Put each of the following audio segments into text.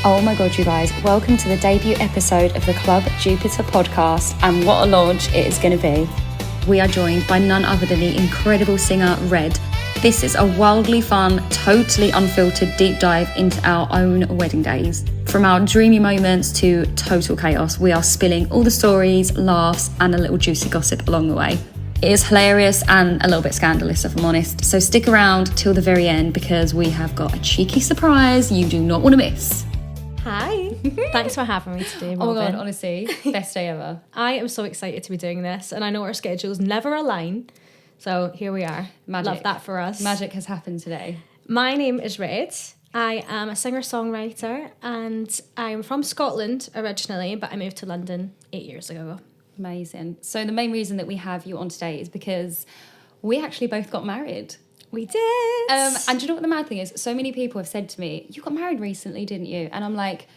Oh my god, you guys, welcome to the debut episode of the Club Jupiter podcast, and what a launch it is going to be. We are joined by none other than the incredible singer Red. This is a wildly fun, totally unfiltered deep dive into our own wedding days. From our dreamy moments to total chaos, we are spilling all the stories, laughs, and a little juicy gossip along the way. It is hilarious and a little bit scandalous, if I'm honest, so stick around till the very end because we have got a cheeky surprise you do not want to miss. Hi. Thanks for having me today, Robin. Oh my god, honestly, best day ever. I am so excited to be doing this, and I know our schedules never align, so here we are. Magic. Love that for us. Magic has happened today. My name is Red. I am a singer-songwriter, and I'm from Scotland originally, but I moved to London 8 years ago. Amazing. So the main reason that we have you on today is because we actually both got married. We did. And do you know what the mad thing is? So many people have said to me, you got married recently, didn't you? And I'm like,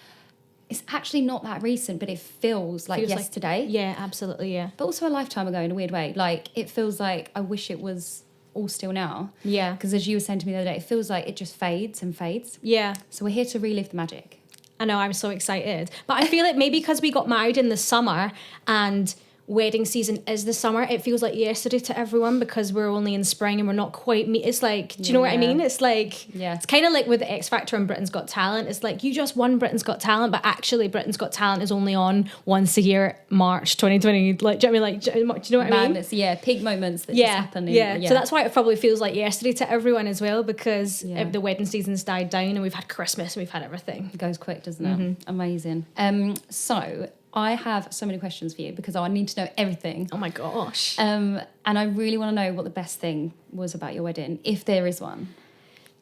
it's actually not that recent, but it feels like yesterday. Yeah, absolutely, yeah. But also a lifetime ago in a weird way. Like, it feels like I wish it was all still now. Yeah. Because as you were saying to me the other day, it feels like it just fades and fades. Yeah. So we're here to relive the magic. I know, I'm so excited. But I feel like maybe because we got married in the summer and wedding season is the summer, it feels like yesterday to everyone because we're only in spring and we're not quite it's like, do you know what I mean? It's like, it's kind of like with the X Factor and Britain's Got Talent. It's like you just won Britain's Got Talent, but actually Britain's Got Talent is only on once a year, March 2020. Like, do you know what I mean? Do you know what I mean? It's peak moments that just happen. So that's why it probably feels like yesterday to everyone as well, because the wedding season's died down and we've had Christmas and we've had everything. It goes quick, doesn't it? Amazing. So I have so many questions for you because I need to know everything. Oh my gosh. And I really want to know what the best thing was about your wedding, if there is one.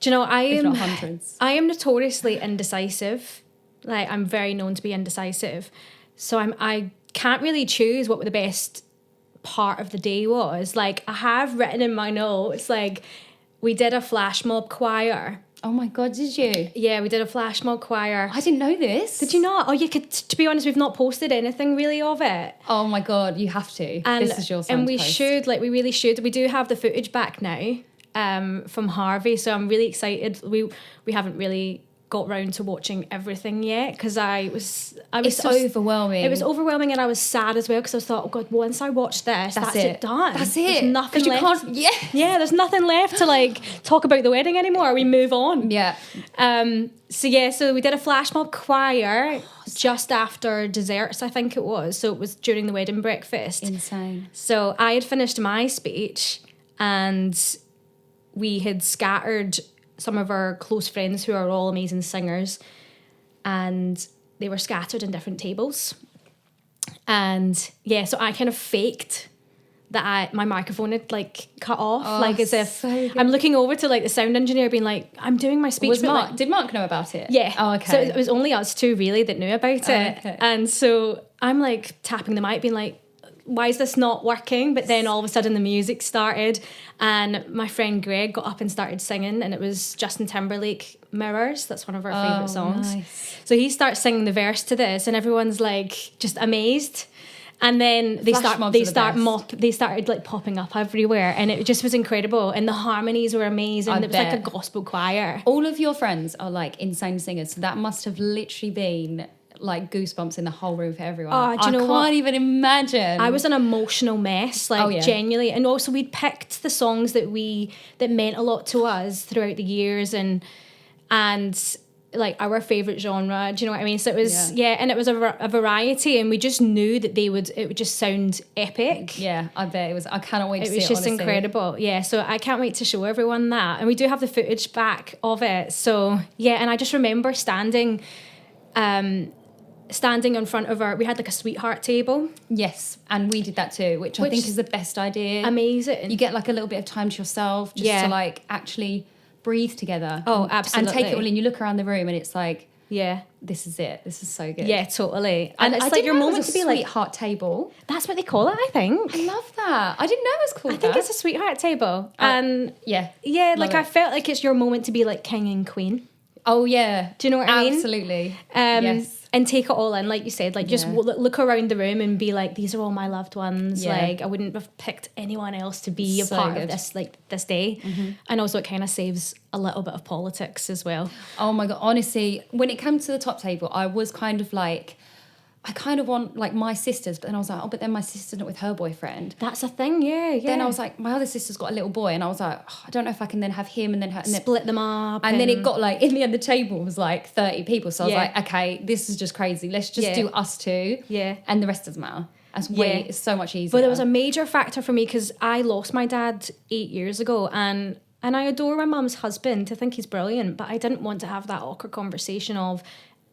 Do you know, if not hundreds. I am notoriously indecisive. Like, I'm very known to be indecisive. So I can't really choose what the best part of the day was. Like, I have written in my notes, like, we did a flash mob choir. Oh my God, did you? Yeah, we did a flash mob choir. I didn't know this. Did you not? Oh, you could, to be honest, we've not posted anything really of it. Oh my God, you have to. And, this is your and we post. should, like, we really should. We do have the footage back now from Harvey, so I'm really excited. We haven't really got round to watching everything yet because I was it's so overwhelming. It was overwhelming, and I was sad as well because I thought, oh God, once I watch this, that's it done. That's it. There's nothing left. There's nothing left to like talk about the wedding anymore. We move on. So we did a flash mob choir just after desserts, I think it was. So it was during the wedding breakfast. Insane. So I had finished my speech and we had scattered some of our close friends who are all amazing singers, and they were scattered in different tables. And so I kind of faked that my microphone had like cut off, like as if so I'm looking over to like the sound engineer being like, I'm doing my speech. Did Mark know about it? Yeah. Oh, okay. So it was only us two really that knew about it. Okay. And so I'm like tapping the mic being like, why is this not working? But then all of a sudden the music started and my friend Greg got up and started singing, and it was Justin Timberlake, Mirrors. That's one of our favourite songs. Nice. So he starts singing the verse to this and everyone's like just amazed. And then they started like popping up everywhere, and it just was incredible. And the harmonies were amazing. It was like a gospel choir. All of your friends are like insane singers, so that must have literally been like goosebumps in the whole room for everyone. Oh, do you know what? I can't even imagine. I was an emotional mess, genuinely. And also we'd picked the songs that meant a lot to us throughout the years, and like our favourite genre, do you know what I mean? So it was, and it was a variety, and we just knew that it would just sound epic. Yeah, I bet it was. I cannot wait to see it. It was just incredible. Yeah, so I can't wait to show everyone that. And we do have the footage back of it. So, and I just remember standing in front of we had like a sweetheart table. Yes, and we did that too, which I think is the best idea. Amazing. You get like a little bit of time to yourself just to like actually breathe together. Oh, absolutely. And take it all in. You look around the room and it's like, yeah, this is it. This is so good. Yeah, totally. And it's I like your moment to be like sweetheart table. That's what they call it, I think. I love that. I didn't know it was called that. I think it's a sweetheart table. And yeah, like I felt like it's your moment to be like king and queen. Oh yeah. Do you know what I mean? Absolutely. Yes. And take it all in, like you said, like just look around the room and be like, these are all my loved ones. Yeah. Like I wouldn't have picked anyone else to be a part of this, like this day. And also it kind of saves a little bit of politics as well. Oh my God, honestly, when it comes to the top table, I was kind of like, I kind of want like my sisters, but then I was like, oh, but then my sister's not with her boyfriend. That's a thing, yeah. Then I was like, my other sister's got a little boy, and I was like, oh, I don't know if I can then have him and then her. And split them up. And then it got like, in the end, the table was like 30 people. So I was like, okay, this is just crazy. Let's just do us two. Yeah. And the rest doesn't matter. It's so much easier. But there was a major factor for me because I lost my dad 8 years ago, and I adore my mum's husband. I think he's brilliant, but I didn't want to have that awkward conversation of,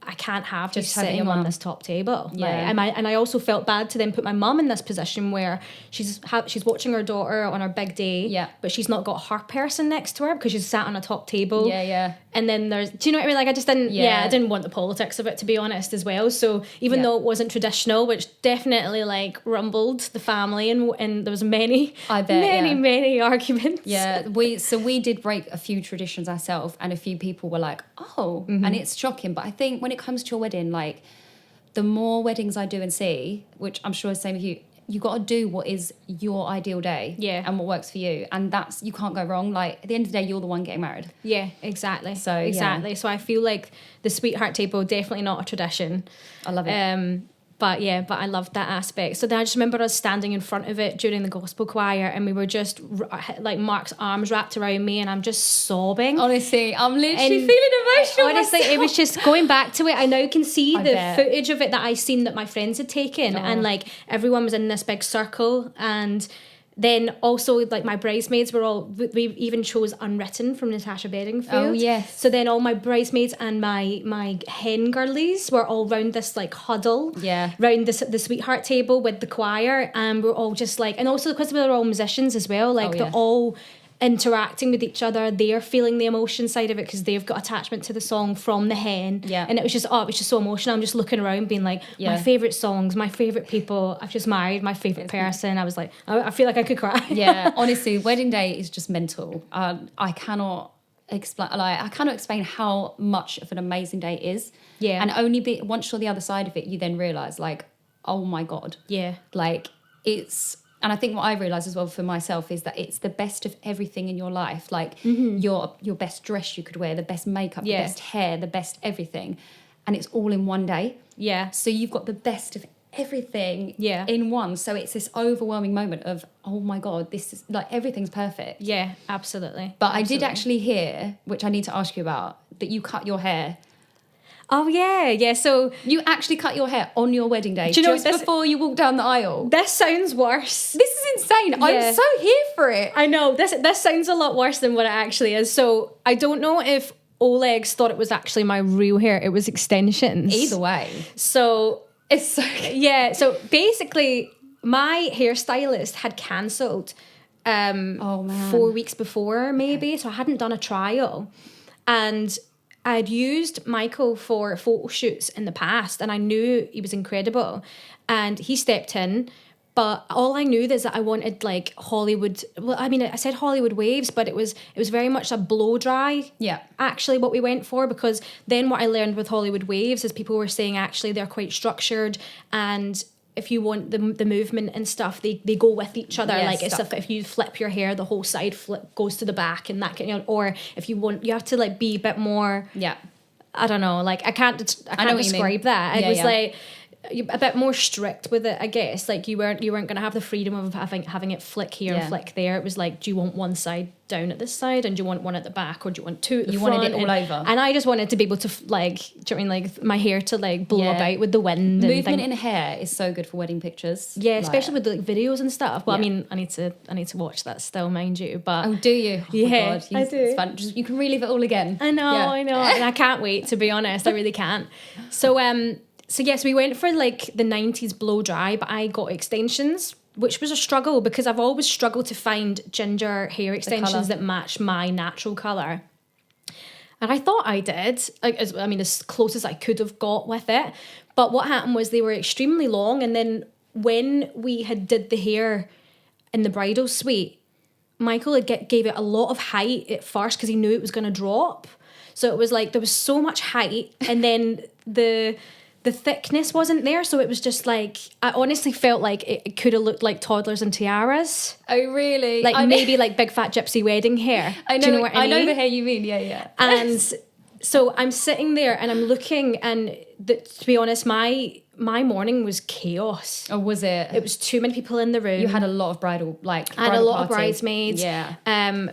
I can't have just sitting on this top table. Yeah. Like, and I also felt bad to then put my mum in this position where she's watching her daughter on her big day, but she's not got her person next to her because she's sat on a top table. Yeah. And then do you know what I mean? Like I just didn't, I didn't want the politics of it, to be honest, as well. So even though it wasn't traditional, which definitely like rumbled the family and there was many arguments. Yeah, we did break a few traditions ourselves, and a few people were like, oh, and it's shocking. But I think when it comes to your wedding, like the more weddings I do and see, which I'm sure is the same with you got to do what is your ideal day and what works for you, and that's, you can't go wrong. Like at the end of the day, you're the one getting married. Exactly. So I feel like the sweetheart table, definitely not a tradition. I love it. But I loved that aspect. So then I just remember us standing in front of it during the gospel choir, and we were just like Mark's arms wrapped around me, and I'm just sobbing. Honestly, I'm literally feeling emotional. Honestly, myself. it was just going back to it. I now can see the footage of it that I seen that my friends had taken, and like everyone was in this big circle, and then also like my bridesmaids we even chose Unwritten from Natasha Bedingfield. Oh yes. So then all my bridesmaids and my hen girlies were all round this like huddle. Yeah. Round the sweetheart table with the choir, and we're all just like, and also because we were all musicians as well, like they're all interacting with each other. They're feeling the emotion side of it because they've got attachment to the song from the hen. Yeah. And it was just so emotional. I'm just looking around being like, my favourite songs, my favourite people. I've just married my favourite person. I was like, I feel like I could cry. Yeah, honestly, wedding day is just mental. I cannot explain how much of an amazing day it is. Yeah. And only once you're the other side of it, you then realise like, oh my God. Yeah. Like it's... And I think what I realised as well for myself is that it's the best of everything in your life. Like your best dress you could wear, the best makeup, the best hair, the best everything. And it's all in one day. Yeah. So you've got the best of everything in one. So it's this overwhelming moment of, oh my God, this is like everything's perfect. Yeah, absolutely. But I did actually hear, which I need to ask you about, that you cut your hair. Oh yeah. So you actually cut your hair on your wedding day, do you know just before you walk down the aisle. This sounds worse. This is insane. Yeah. I'm so here for it. I know this sounds a lot worse than what it actually is. So I don't know if Oleg's thought it was actually my real hair. It was extensions. Either way. So it's so So basically, my hairstylist had cancelled 4 weeks before, maybe. So I hadn't done a trial, and I'd used Michael for photo shoots in the past, and I knew he was incredible, and he stepped in. But all I knew is that I wanted like Hollywood. Well, I mean, I said Hollywood waves, but it was very much a blow dry. Yeah. Actually, what we went for, because then what I learned with Hollywood waves is people were saying actually they're quite structured, and if you want the movement and stuff, they go with each other. Like it's if you flip your hair, the whole side flip goes to the back, and that can, or if you have to like be a bit more. Yeah. I don't know. Like I can't describe that. It was like a bit more strict with it, I guess. Like you weren't going to have the freedom of having it flick here and flick there. It was like, do you want one side down at this side, and do you want one at the back, or do you want two at the front? Wanted it all over. And I just wanted to be able to like, do you know what I mean, like my hair to like blow about with the wind. Movement in hair is so good for wedding pictures. Yeah, especially with like videos and stuff. Well, I mean, I need to watch that still, mind you. But do you? Oh yeah, my God. I do. It's fun. You can relive it all again. I know, and I can't wait, to be honest. I really can't. So yes, we went for like the 90s blow dry, but I got extensions, which was a struggle because I've always struggled to find ginger hair extensions that match my natural colour. And I thought I did, as close as I could have got with it. But what happened was they were extremely long, and then when we had did the hair in the bridal suite, Michael gave it a lot of height at first because he knew it was going to drop. So it was like there was so much height, and then the thickness wasn't there, so it was just like I honestly felt like it could have looked like toddlers and tiaras. Oh really? Like maybe like big fat gypsy wedding hair. I know. Do you know what I mean? I know the hair you mean. Yeah. And so I'm sitting there and I'm looking, and to be honest, my morning was chaos. Oh, was it? It was too many people in the room. You had a lot of bridal I had a lot of party. bridesmaids. Yeah.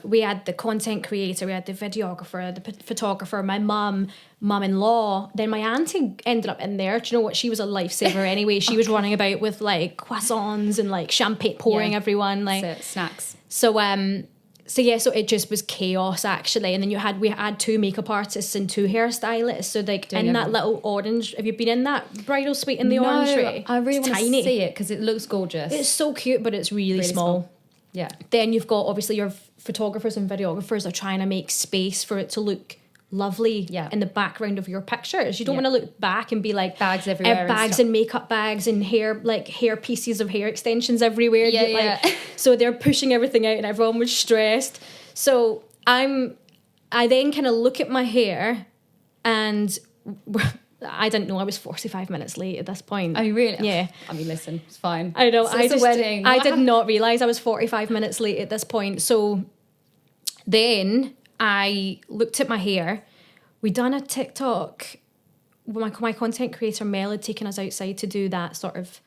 We had the content creator, we had the videographer, the photographer, my mum-in-law. Then my auntie ended up in there. Do you know what? She was a lifesaver anyway. She was running about with like croissants and like champagne pouring everyone. Like snacks. So it just was chaos actually. And then we had 2 makeup artists and 2 hairstylists. So like in that little orange, have you been in that bridal suite in the orangery? I really want to see it because it looks gorgeous. It's so cute, but it's really small. Yeah. Then you've got obviously your photographers and videographers are trying to make space for it to look lovely in the background of your pictures. You don't want to look back and be like bags everywhere, bags and makeup bags and hair pieces of hair extensions everywhere. So they're pushing everything out and everyone was stressed. So I then kind of look at my hair, and I didn't know I was 45 minutes late at this point. Oh, really? Yeah. I mean, listen, it's fine. I know. So it's a wedding. I did not realise I was 45 minutes late at this point. So then I looked at my hair. We done a TikTok. My content creator Mel had taken us outside to do that sort of.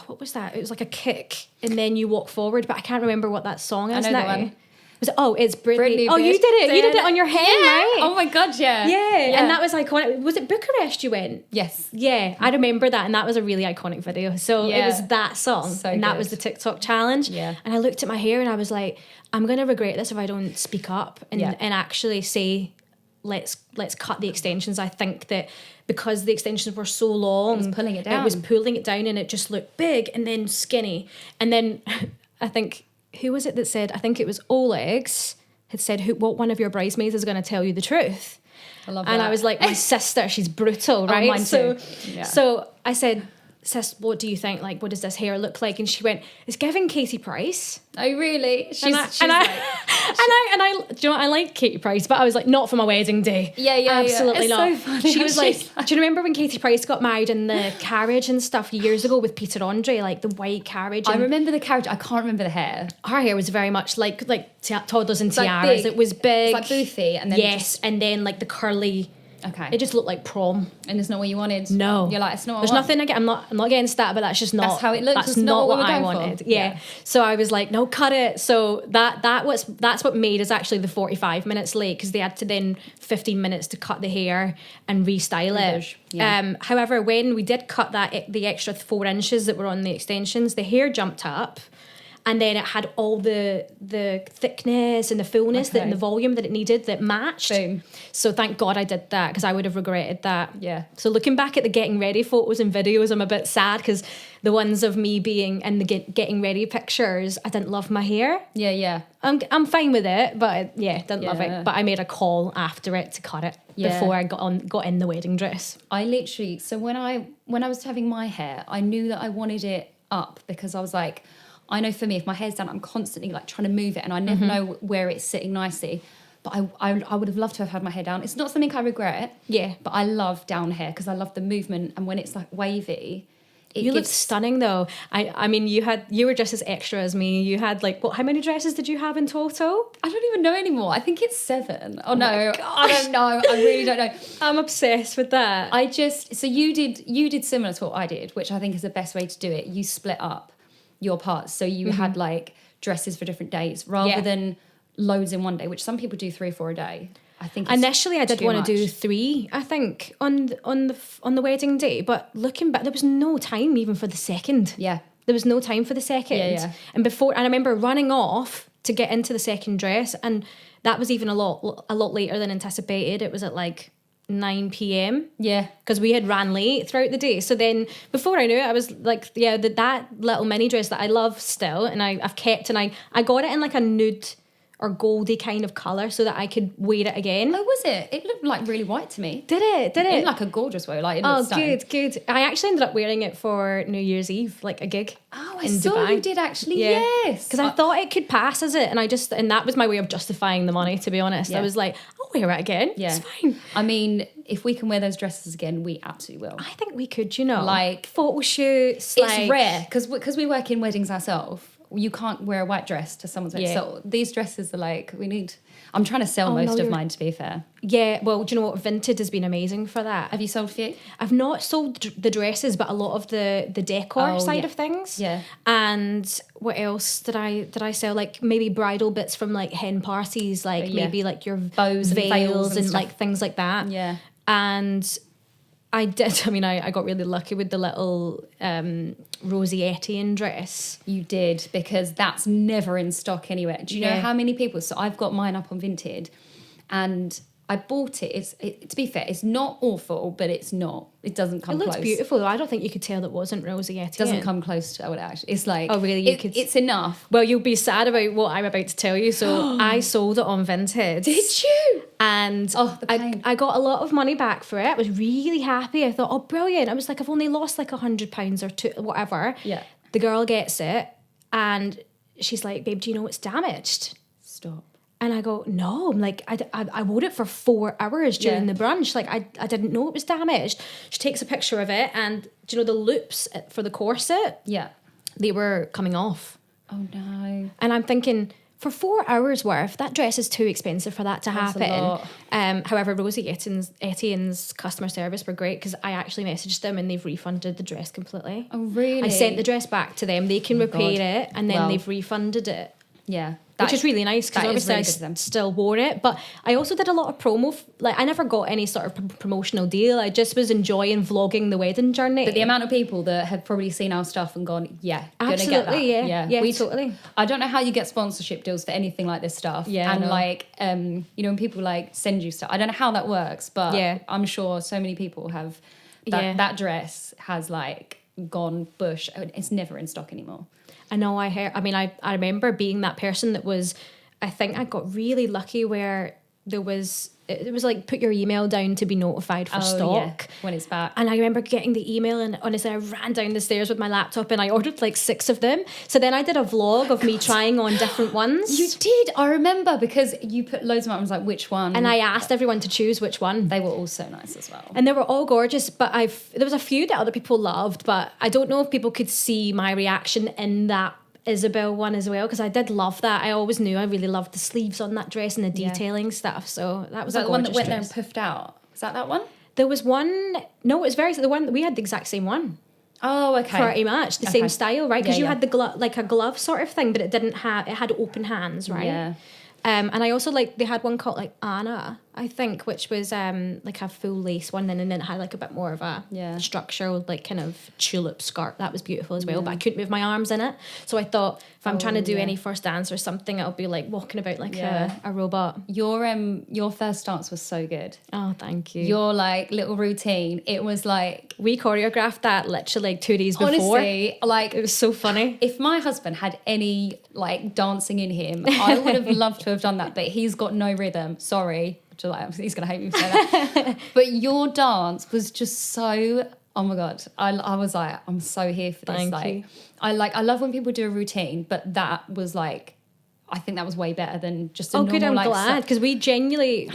What was that? It was like a kick, and then you walk forward. But I can't remember what that song is now. The one. Was it? Oh, it's Britney. Britney, Oh, you did it. You did it on your head, right? Oh my god, yeah. Yeah, and that was iconic. Was it Bucharest you went? Yes. Yeah, I remember that, and that was a really iconic video. So it was that song, and that was the TikTok challenge. Yeah. And I looked at my hair, and I was like, I'm gonna regret this if I don't speak up and actually say, let's cut the extensions. I think that because the extensions were so long, it was pulling it down, and it just looked big and then skinny. And then I think, who was it that said? I think it was Oleg's. Had said, what one of your bridesmaids is going to tell you the truth? I love that. And I was like, my sister, she's brutal, right? Mine too. So I said, sis, what do you think? Like, what does this hair look like? And she went, it's giving Katie Price. Oh, really? Do you know what? I like Katie Price, but I was like, not for my wedding day. Absolutely it's not. So funny. She was like, do you remember when Katie Price got married in the carriage and stuff years ago with Peter Andre, like the white carriage? I remember the carriage. I can't remember the hair. Her hair was very much like toddlers and It's like tiaras. big. It was big. It's like boothy, and then and then like the curly. Okay. It just looked like prom. And it's not what you wanted. No. You're like, it's not. There's nothing again. I'm not against that, but that's just not. That's how it looks. That's It's not not what what I we're going wanted. for. Yeah. So I was like, no, cut it. So that's what made us actually the 45 minutes late, because they had to then 15 minutes to cut the hair and restyle it. Yeah. However, when we did cut the extra 4 inches that were on the extensions, the hair jumped up. And then it had all the thickness and the fullness and the volume that it needed that matched. Boom. So thank God I did that, because I would have regretted that. Yeah. So looking back at the getting ready photos and videos, I'm a bit sad, because the ones of me being in the getting ready pictures, I didn't love my hair. Yeah. I'm fine with it, but didn't love it. But I made a call after it to cut it before I got in the wedding dress. I literally, so when I was having my hair, I knew that I wanted it up, because I was like, I know for me, if my hair's down, I'm constantly like trying to move it, and I never know where it's sitting nicely. But I would have loved to have had my hair down. It's not something I regret. Yeah. But I love down hair because I love the movement, and when it's like wavy, you look stunning though. I mean, you were just as extra as me. You had like, how many dresses did you have in total? I don't even know anymore. I think it's 7. Oh no, I don't know. I really don't know. I'm obsessed with that. So you did similar to what I did, which I think is the best way to do it. You split up your parts, so you had like dresses for different days rather than loads in one day, which some people do 3 or 4 a day. I think initially I did want to do 3, I think, on the wedding day, but looking back, there was no time even for the second. Yeah, there was no time for the second. Yeah. And I remember running off to get into the second dress, and that was even a lot later than anticipated. It was at like 9 p.m. Yeah, because we had ran late throughout the day. So then before I knew it, I was like, that little mini dress that I love still, and I've kept, and I got it in like a nude or goldy kind of colour so that I could wear it again. Oh, was it? It looked like really white to me. Did it? In like a gorgeous way. Like, it looked stunning. Good. I actually ended up wearing it for New Year's Eve, like a gig. Oh, in I saw Dubai. you did actually, yes. Because I thought it could pass as it, and that was my way of justifying the money, to be honest. I was like, I'll wear it again. Yeah. It's fine. I mean, if we can wear those dresses again, we absolutely will. I think we could, you know. Like, photo shoots. It's rare, because we work in weddings ourselves. You can't wear a white dress to someone's wedding. So these dresses are like, I'm trying to sell most of mine, to be fair. Yeah, well, do you know what? Vinted has been amazing for that. Have you sold a few? I've not sold the dresses, but a lot of the decor side of things. Yeah. And what else did I sell? Like maybe bridal bits from like hen parties, like maybe like your bows and veils and stuff. like things like that. Yeah. And I got really lucky with the little Rosie Etienne dress. You did, because that's never in stock anywhere. Do you know how many people? So I've got mine up on Vinted, and I bought it. To be fair, it's not awful, but it's not. It doesn't come close. It looks beautiful. I don't think you could tell that wasn't Rosie Etienne. It doesn't come close to what it actually. It's like, oh really? It's enough. Well, you'll be sad about what I'm about to tell you. So I sold it on Vinted. Did you? And I got a lot of money back for it. I was really happy. I thought, oh, brilliant. I was like, I've only lost like £100 or two, whatever. Yeah. The girl gets it, and she's like, babe, do you know it's damaged? Stop. And I go, no. I'm like, I wore it for 4 hours during the brunch. Like, I didn't know it was damaged. She takes a picture of it, and do you know the loops for the corset? Yeah. They were coming off. Oh, no. And I'm thinking, for 4 hours worth, that dress is too expensive for that to happen. A lot. However, Rosie Etienne's customer service were great, because I actually messaged them and they've refunded the dress completely. Oh, really? I sent the dress back to them. They can repair it, and then they've refunded it. Yeah. Which is really nice, because obviously I still wore it. But I also did a lot of promo. I never got any sort of promotional deal. I just was enjoying vlogging the wedding journey. But the amount of people that have probably seen our stuff and gone, gonna get that. Yeah, totally. I don't know how you get sponsorship deals for anything like this stuff. Yeah, and when people like send you stuff, I don't know how that works, but I'm sure so many people have that dress has like gone bush. It's never in stock anymore. I know. I remember being that person that was, I think I got really lucky where it was like, put your email down to be notified for stock when it's back. And I remember getting the email, and honestly I ran down the stairs with my laptop and I ordered like 6 of them. So then I did a vlog of me trying on different ones. You did, I remember, because you put loads of them. I was like, which one? And I asked everyone to choose which one. They were all so nice as well. And they were all gorgeous, but there was a few that other people loved, but I don't know if people could see my reaction in that Isabel one as well, because I did love that. I always knew I really loved the sleeves on that dress and the detailing stuff. So that was that a the one that went dress. there and puffed out. Was that one? There was one. No, it was the one we had the exact same one. Oh, okay. Pretty much the same style, right? Because you had the like a glove sort of thing, but it had open hands, right? Yeah. And I also they had one called like Anna, I think, which was like a full lace one, and then it had like a bit more of a structure with like kind of tulip skirt. That was beautiful as well, but I couldn't move my arms in it. So I thought, if I'm trying to do any first dance or something, it'll be like walking about like a robot. Your first dance was so good. Oh, thank you. Your like little routine, it was like, we choreographed that literally like 2 days before. Honestly, like, it was so funny. If my husband had any like dancing in him, I would have loved to have done that, but he's got no rhythm. Sorry. He's gonna hate me for saying that. But your dance was just so, oh my god, I was like, I'm so here for this. Thank you. I love when people do a routine, but that was like, I think that was way better than just a normal. Good, I'm like, glad, because we genuinely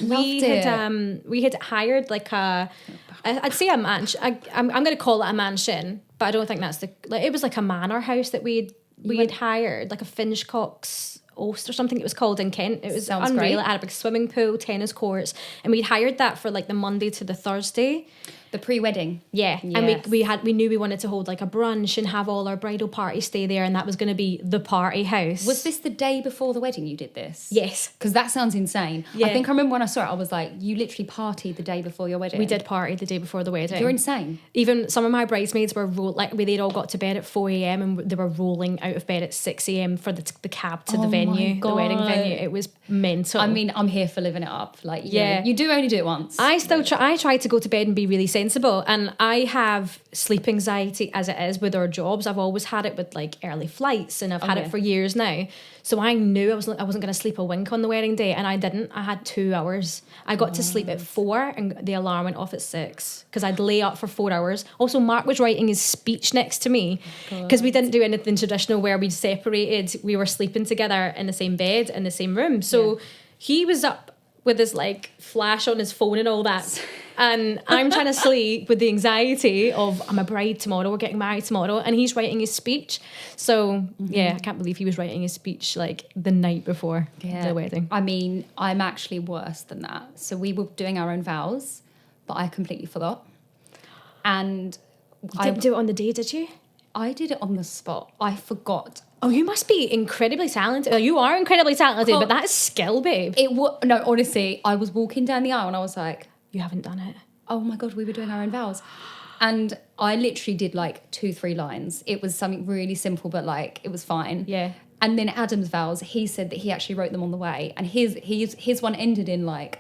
we had hired like I'd say a mansion. I'm going to call it a mansion, but I don't think that's it was like a manor house that we had hired, like a Finchcock's Oast or something it was called in Kent. It was unreal. Great. It had a big swimming pool, tennis courts, and we'd hired that for like the Monday to the Thursday. The pre-wedding. Yeah. Yes. And we knew we wanted to hold like a brunch and have all our bridal parties stay there, and that was going to be the party house. Was this the day before the wedding you did this? Yes. Because that sounds insane. Yeah. I think I remember when I saw it, I was like, you literally partied the day before your wedding. We did party the day before the wedding. You're insane. Even some of my bridesmaids were they'd all got to bed at 4 a.m. and they were rolling out of bed at 6 a.m. for the cab to the venue, the wedding venue. It was mental. I mean, I'm here for living it up. Like, you do only do it once. I still I tried to go to bed and be really sexy sensible. And I have sleep anxiety as it is with our jobs. I've always had it with like early flights, and I've had it for years now. So I knew I wasn't going to sleep a wink on the wedding day, and I didn't. I had 2 hours. I got to sleep at 4, and the alarm went off at 6 because I'd lay up for 4 hours. Also, Mark was writing his speech next to me because we didn't do anything traditional where we'd separated. We were sleeping together in the same bed in the same room. So he was up with his like flash on his phone and all that. And I'm trying to sleep with the anxiety of I'm a bride tomorrow, we're getting married tomorrow, and he's writing his speech. So I can't believe he was writing his speech like the night before the wedding. I mean, I'm actually worse than that. So we were doing our own vows, but I completely forgot. And You didn't do it on the day, did you? I did it on the spot. I forgot. Oh, you must be incredibly talented. You are incredibly talented, but that is skill, babe. No, honestly, I was walking down the aisle and I was like, you haven't done it. Oh my God, we were doing our own vows. And I literally did like 2-3 lines. It was something really simple, but like it was fine. Yeah. And then Adam's vows, he said that he actually wrote them on the way. And his one ended in like,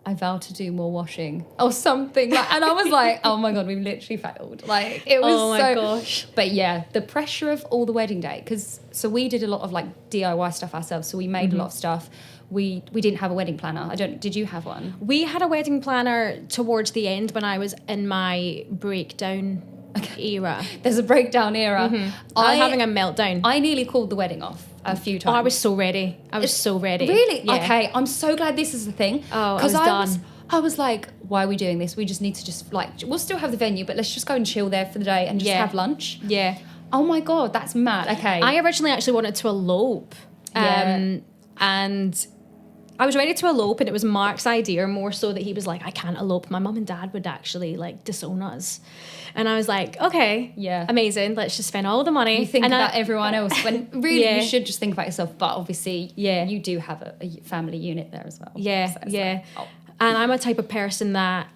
I vow to do more washing or something. Like, and I was like, oh my God, we've literally failed. Like it was oh my gosh. But yeah, the pressure of all the wedding day, so we did a lot of like DIY stuff ourselves. So we made a lot of stuff. We didn't have a wedding planner. Did you have one? We had a wedding planner towards the end when I was in my breakdown era. There's a breakdown era. I was having a meltdown. I nearly called the wedding off a few times. Oh, I was so ready. Really? Yeah. Okay, I'm so glad this is the thing. Oh, I was done. I was like, why are we doing this? We just need to just like, we'll still have the venue, but let's just go and chill there for the day and just have lunch. Yeah. Oh my God, that's mad. Okay. I originally actually wanted to elope. And I was ready to elope, and it was Mark's idea more so that he was like, I can't elope. My mum and dad would actually like disown us. And I was like, okay, amazing. Let's just spend all the money. You think about everyone else when really you should just think about yourself. But obviously, you do have a family unit there as well. Yeah, so yeah. Like, And I'm a type of person that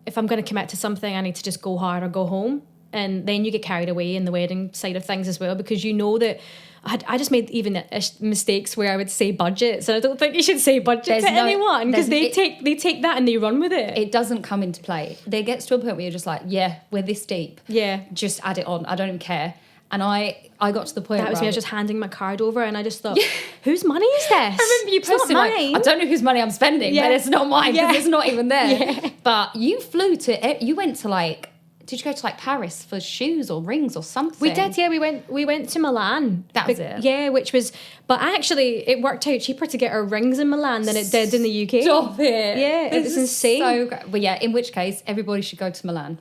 if I'm going to commit to something, I need to just go hard or go home. And then you get carried away in the wedding side of things as well, because you know that I just made even mistakes where I would say budgets, and I don't think you should say budget to anyone because they take that and they run with it. It doesn't come into play. There gets to a point where you're just like, yeah, we're this deep. Yeah. Just add it on. I don't even care. And I got to the point that was where me. I was just handing my card over, and I just thought, whose money is this? I remember you posted like, I don't know whose money I'm spending, but it's not mine because it's not even there. Yeah. But you you went to like. Did you go to like Paris for shoes or rings or something? We did, yeah. We went to Milan. That was it. Yeah, but actually it worked out cheaper to get our rings in Milan than it did in the UK. Stop it. Yeah, it was insane. So great. Well, yeah, in which case everybody should go to Milan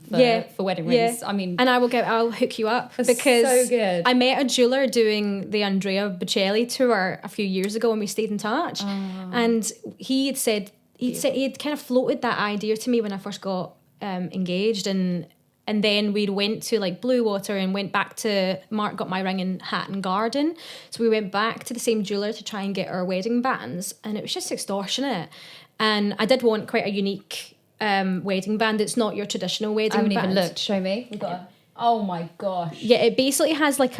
for wedding rings. I mean, and I'll hook you up because so good. I met a jeweler doing the Andrea Bocelli tour a few years ago, and we stayed in touch. And he had said he'd kind of floated that idea to me when I first got engaged, and then we went to like Blue Water and went back to Mark got my ring in Hatton Garden. So we went back to the same jeweler to try and get our wedding bands, and it was just extortionate. And I did want quite a unique wedding band. It's not your traditional wedding band. I haven't even looked. Show me. We've got oh my gosh. Yeah, it basically has like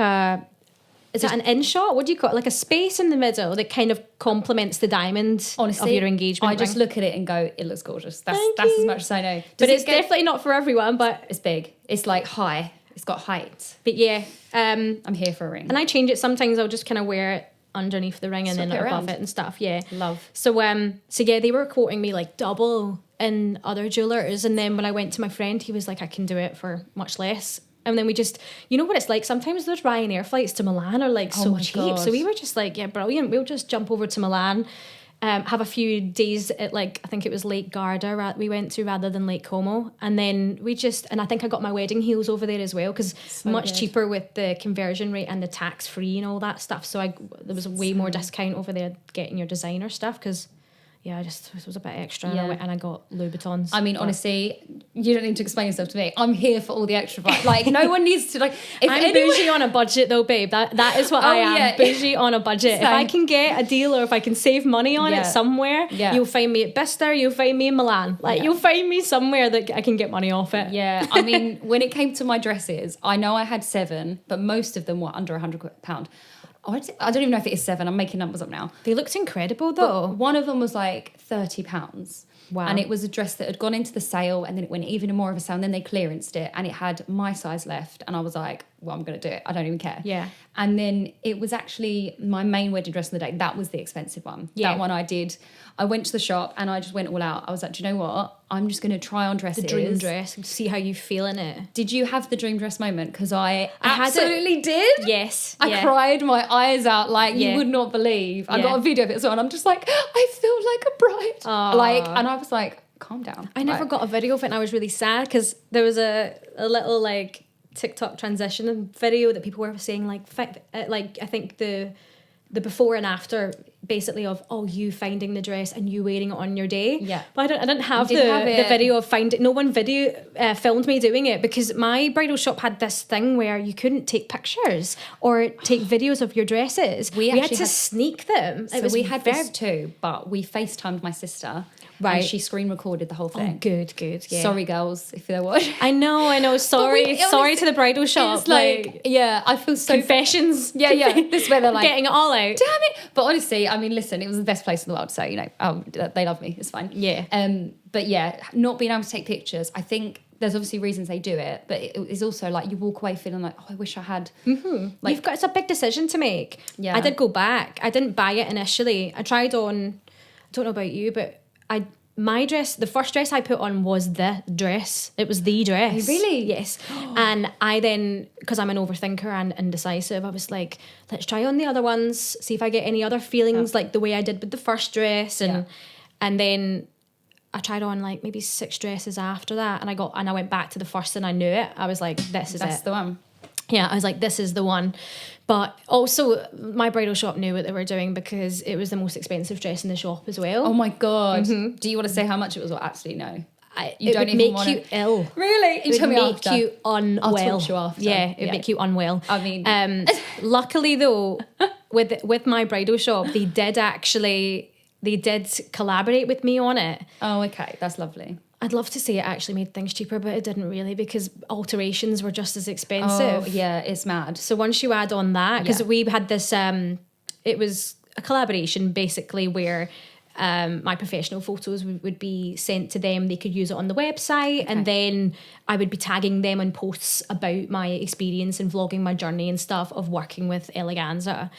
is that an in-shot? What do you call it? Like a space in the middle that kind of complements the diamond of your engagement ring. I just look at it and go, it looks gorgeous. That's as much as I know. But it's definitely not for everyone, but it's big. It's like high. It's got height. But yeah. I'm here for a ring. And I change it. Sometimes I'll just kind of wear it underneath the ring and then above it and stuff. Yeah. Love. So yeah, they were quoting me like double in other jewelers. And then when I went to my friend, he was like, I can do it for much less. And then we just, you know what it's like? Sometimes those Ryanair flights to Milan are like so cheap. God. So we were just like, yeah, brilliant. We'll just jump over to Milan, have a few days at like, I think it was Lake Garda we went to rather than Lake Como. And then and I think I got my wedding heels over there as well because much cheaper with the conversion rate and the tax free and all that stuff. So there was a way more discount over there getting your designer stuff because... Yeah, it was a bit extra and I got Louboutins. I mean, honestly, you don't need to explain yourself to me. I'm here for all the extra vibe. Like, no one needs to, like... I'm bougie on a budget though, babe. That is what I am. Yeah. Bougie on a budget. Same. If I can get a deal or if I can save money on it somewhere, you'll find me at Bicester, you'll find me in Milan. Like, you'll find me somewhere that I can get money off it. Yeah, I mean, when it came to my dresses, I know I had 7, but most of them were under £100. I don't even know if it is 7. I'm making numbers up now. They looked incredible though. But one of them was like £30. Wow. And it was a dress that had gone into the sale, and then it went even more of a sale, and then they clearanced it, and it had my size left. And I was like, well, I'm going to do it. I don't even care. Yeah. And then it was actually my main wedding dress of the day. That was the expensive one. Yeah. That one I did. I went to the shop and I just went all out. I was like, do you know what? I'm just going to try on dresses. The dream dress. See how you feel in it. Did you have the dream dress moment? Because I had absolutely did. Yes. I cried my eyes out like Yeah. you would not believe. I Yeah. got a video of it as well, and I'm just like, I feel like a bride. Aww. Like, and I was like, calm down. I never got a video of it, and I was really sad because there was a little like TikTok transition video that people were saying like I think the before and after basically of you finding the dress and you wearing it on your day. Yeah. But I didn't have the it. video of finding. No one filmed me doing it because my bridal shop had this thing where you couldn't take pictures or take videos of your dresses. We had to sneak them. So we had this too, but we FaceTimed my sister. Right. And she screen recorded the whole thing. Oh, good. Yeah. Sorry, girls, if they're watching. I know. Sorry to the bridal shop. It's like, yeah, I feel so... Confessions. Yeah. This is where they're like... Getting it all out. Damn it. But honestly, I mean, listen, it was the best place in the world. So, you know, they love me. It's fine. Yeah. But yeah, not being able to take pictures, I think there's obviously reasons they do it, but it is also like you walk away feeling like, I wish I had... Mm-hmm. Like, it's a big decision to make. Yeah. I did go back. I didn't buy it initially. I tried on... I don't know about you, but my dress, the first dress I put on was the dress. It was the dress. Oh, really? Yes. And I then, because I'm an overthinker and indecisive, I was like, let's try on the other ones, see if I get any other feelings like the way I did with the first dress. And then I tried on like maybe 6 dresses after that, and I went back to the first and I knew it. I was like, that's the one. Yeah, I was like, this is the one. But also, my bridal shop knew what they were doing because it was the most expensive dress in the shop as well. Oh my God. Mm-hmm. Do you want to say how much it was? Or absolutely no. It would make you ill. Really? It would make you unwell. I'll talk to you after. Yeah, it would make you unwell. I mean... luckily though, with my bridal shop, they did collaborate with me on it. Oh, okay. That's lovely. I'd love to say it actually made things cheaper, but it didn't really because alterations were just as expensive. Oh, yeah, it's mad. So once you add on that, because we had this, it was a collaboration basically where my professional photos would be sent to them. They could use it on the website, and then I would be tagging them in posts about my experience and vlogging my journey and stuff of working with Eleganza.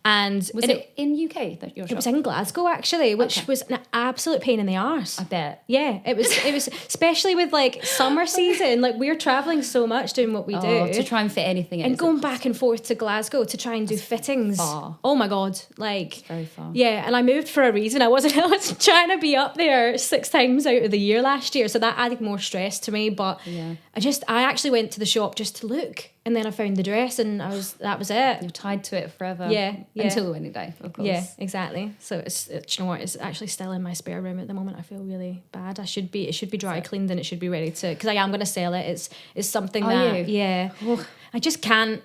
And was it in UK that your shop? It was in Glasgow actually, which was an absolute pain in the arse. I bet. Yeah, it was especially with like summer season. Like we're traveling so much doing what we do to try and fit anything in. And going back and forth to Glasgow to try and do fittings. Far. Oh my God, like it's very far. Yeah, and I moved for a reason. I was trying to be up there 6 times out of the year last year, so that added more stress to me. But I actually went to the shop just to look. And then I found the dress, and that was it. You're tied to it forever. Yeah. Until the wedding day, of course. Yeah, exactly. So do you know what? It's actually still in my spare room at the moment. I feel really bad. It should be dry cleaned, and it should be ready to, because I am going to sell it. It's something I just can't.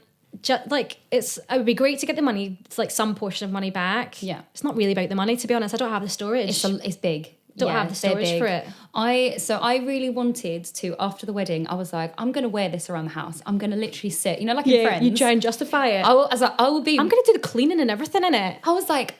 It would be great to get the money. It's like some portion of money back. Yeah. It's not really about the money, to be honest. I don't have the storage. It's big. Don't have the storage for it. I really wanted to, after the wedding, I was like, I'm going to wear this around the house. I'm going to literally sit, like in Friends. You try and justify it. I was like, I'm going to do the cleaning and everything in it. I was like,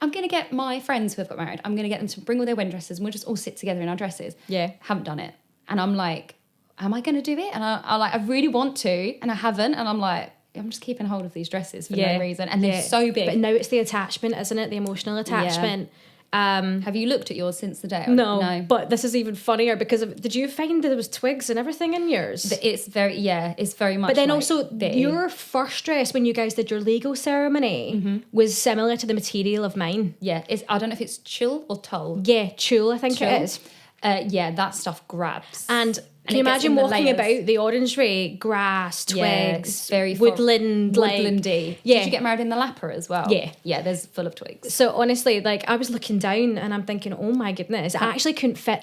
I'm going to get my friends who have got married, I'm going to get them to bring all their wedding dresses, and we'll just all sit together in our dresses. Yeah. Haven't done it. And I'm like, am I going to do it? And I really want to, and I haven't. And I'm like, I'm just keeping hold of these dresses for no reason. And they're so big. But now it's the attachment, isn't it? The emotional attachment. Yeah. Have you looked at yours since the day? No, but this is even funnier because did you find that there was twigs and everything in yours? It's very much. But then also your first dress when you guys did your legal ceremony was similar to the material of mine. Yeah, I don't know if it's tulle or tulle. Yeah, tulle, I think it is. That stuff grabs. And can you imagine walking about the orangery, grass, twigs, very woodlandy. Yeah. Did you get married in the Lapper as well? Yeah. Yeah, there's full of twigs. So honestly, I was looking down and I'm thinking, oh my goodness, I couldn't fit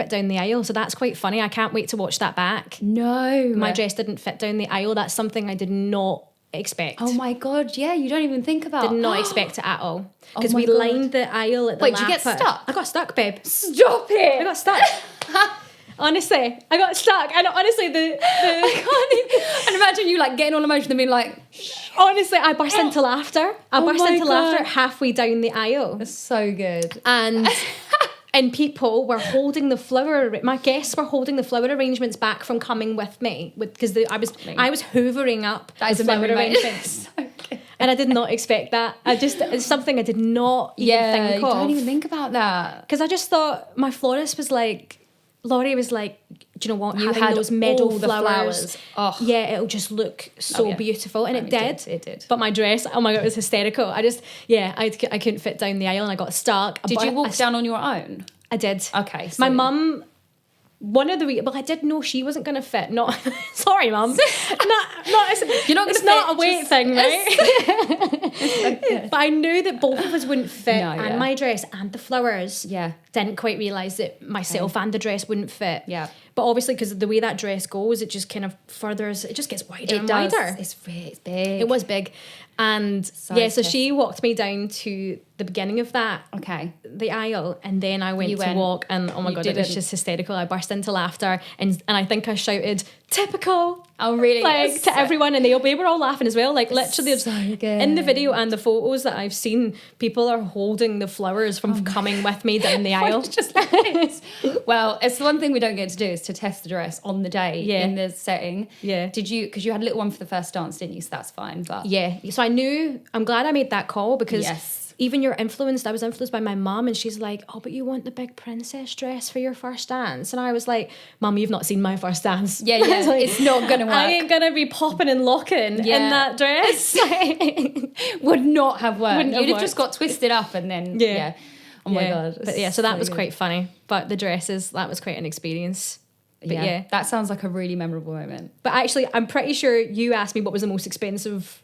down the aisle. So that's quite funny. I can't wait to watch that back. No. My dress didn't fit down the aisle. That's something I did not expect. Oh my God, yeah, you don't even think about. Did not expect it at all. Because we lined the aisle at the Wait, did you get stuck? I got stuck, babe. Stop it. I got stuck. Honestly, I got stuck. And honestly, and imagine you getting all emotional and being like, honestly, I burst into laughter. I burst into laughter halfway down the aisle. That's so good. And And people were holding the flower. My guests were holding the flower arrangements back from coming with me because I was hoovering up the flower arrangements. So and I did not expect that. It's something I did not even think of. You don't even think about that. Because I just thought my florist was like, Laurie was like, do you know what? You having had those meadow all the flowers. Oh. Yeah, it'll just look so beautiful. And it did. It did. But my dress, oh my God, it was hysterical. I couldn't fit down the aisle and I got stuck. Did you walk down on your own? I did. Okay. My mum, I did know she wasn't going to fit. Not, sorry, mum. You're not going to fit. It's not a weight thing, right? But I knew that both of us wouldn't fit, and my dress and the flowers. Yeah. Didn't quite realise that myself and the dress wouldn't fit. Yeah. But obviously, because of the way that dress goes, it just kind of furthers. It just gets wider and wider. It's big. It was big, and so she walked me down to the beginning of that. Okay. The aisle, and then I went to walk, and oh my God, it was just hysterical. I burst into laughter, and I think I shouted typical. Oh really? Like to everyone, and they were all laughing as well. Like literally, so good. In the video and the photos that I've seen, people are holding the flowers from coming with me down the aisle. Just like this. Well, it's the one thing we don't get to do is to test the dress on the day in the setting. Yeah. Did you? Because you had a little one for the first dance, didn't you? So that's fine. But yeah, so I'm glad I made that call because. Yes. Even I was influenced by my mum, and she's like, oh, but you want the big princess dress for your first dance? And I was like, Mum, you've not seen my first dance. Yeah, like, it's not going to work. I ain't going to be popping and locking in that dress. Would not have worked. You'd have just got twisted up and then, Oh my God. But so that was quite funny. But the dresses, that was quite an experience. But that sounds like a really memorable moment. But actually, I'm pretty sure you asked me what was the most expensive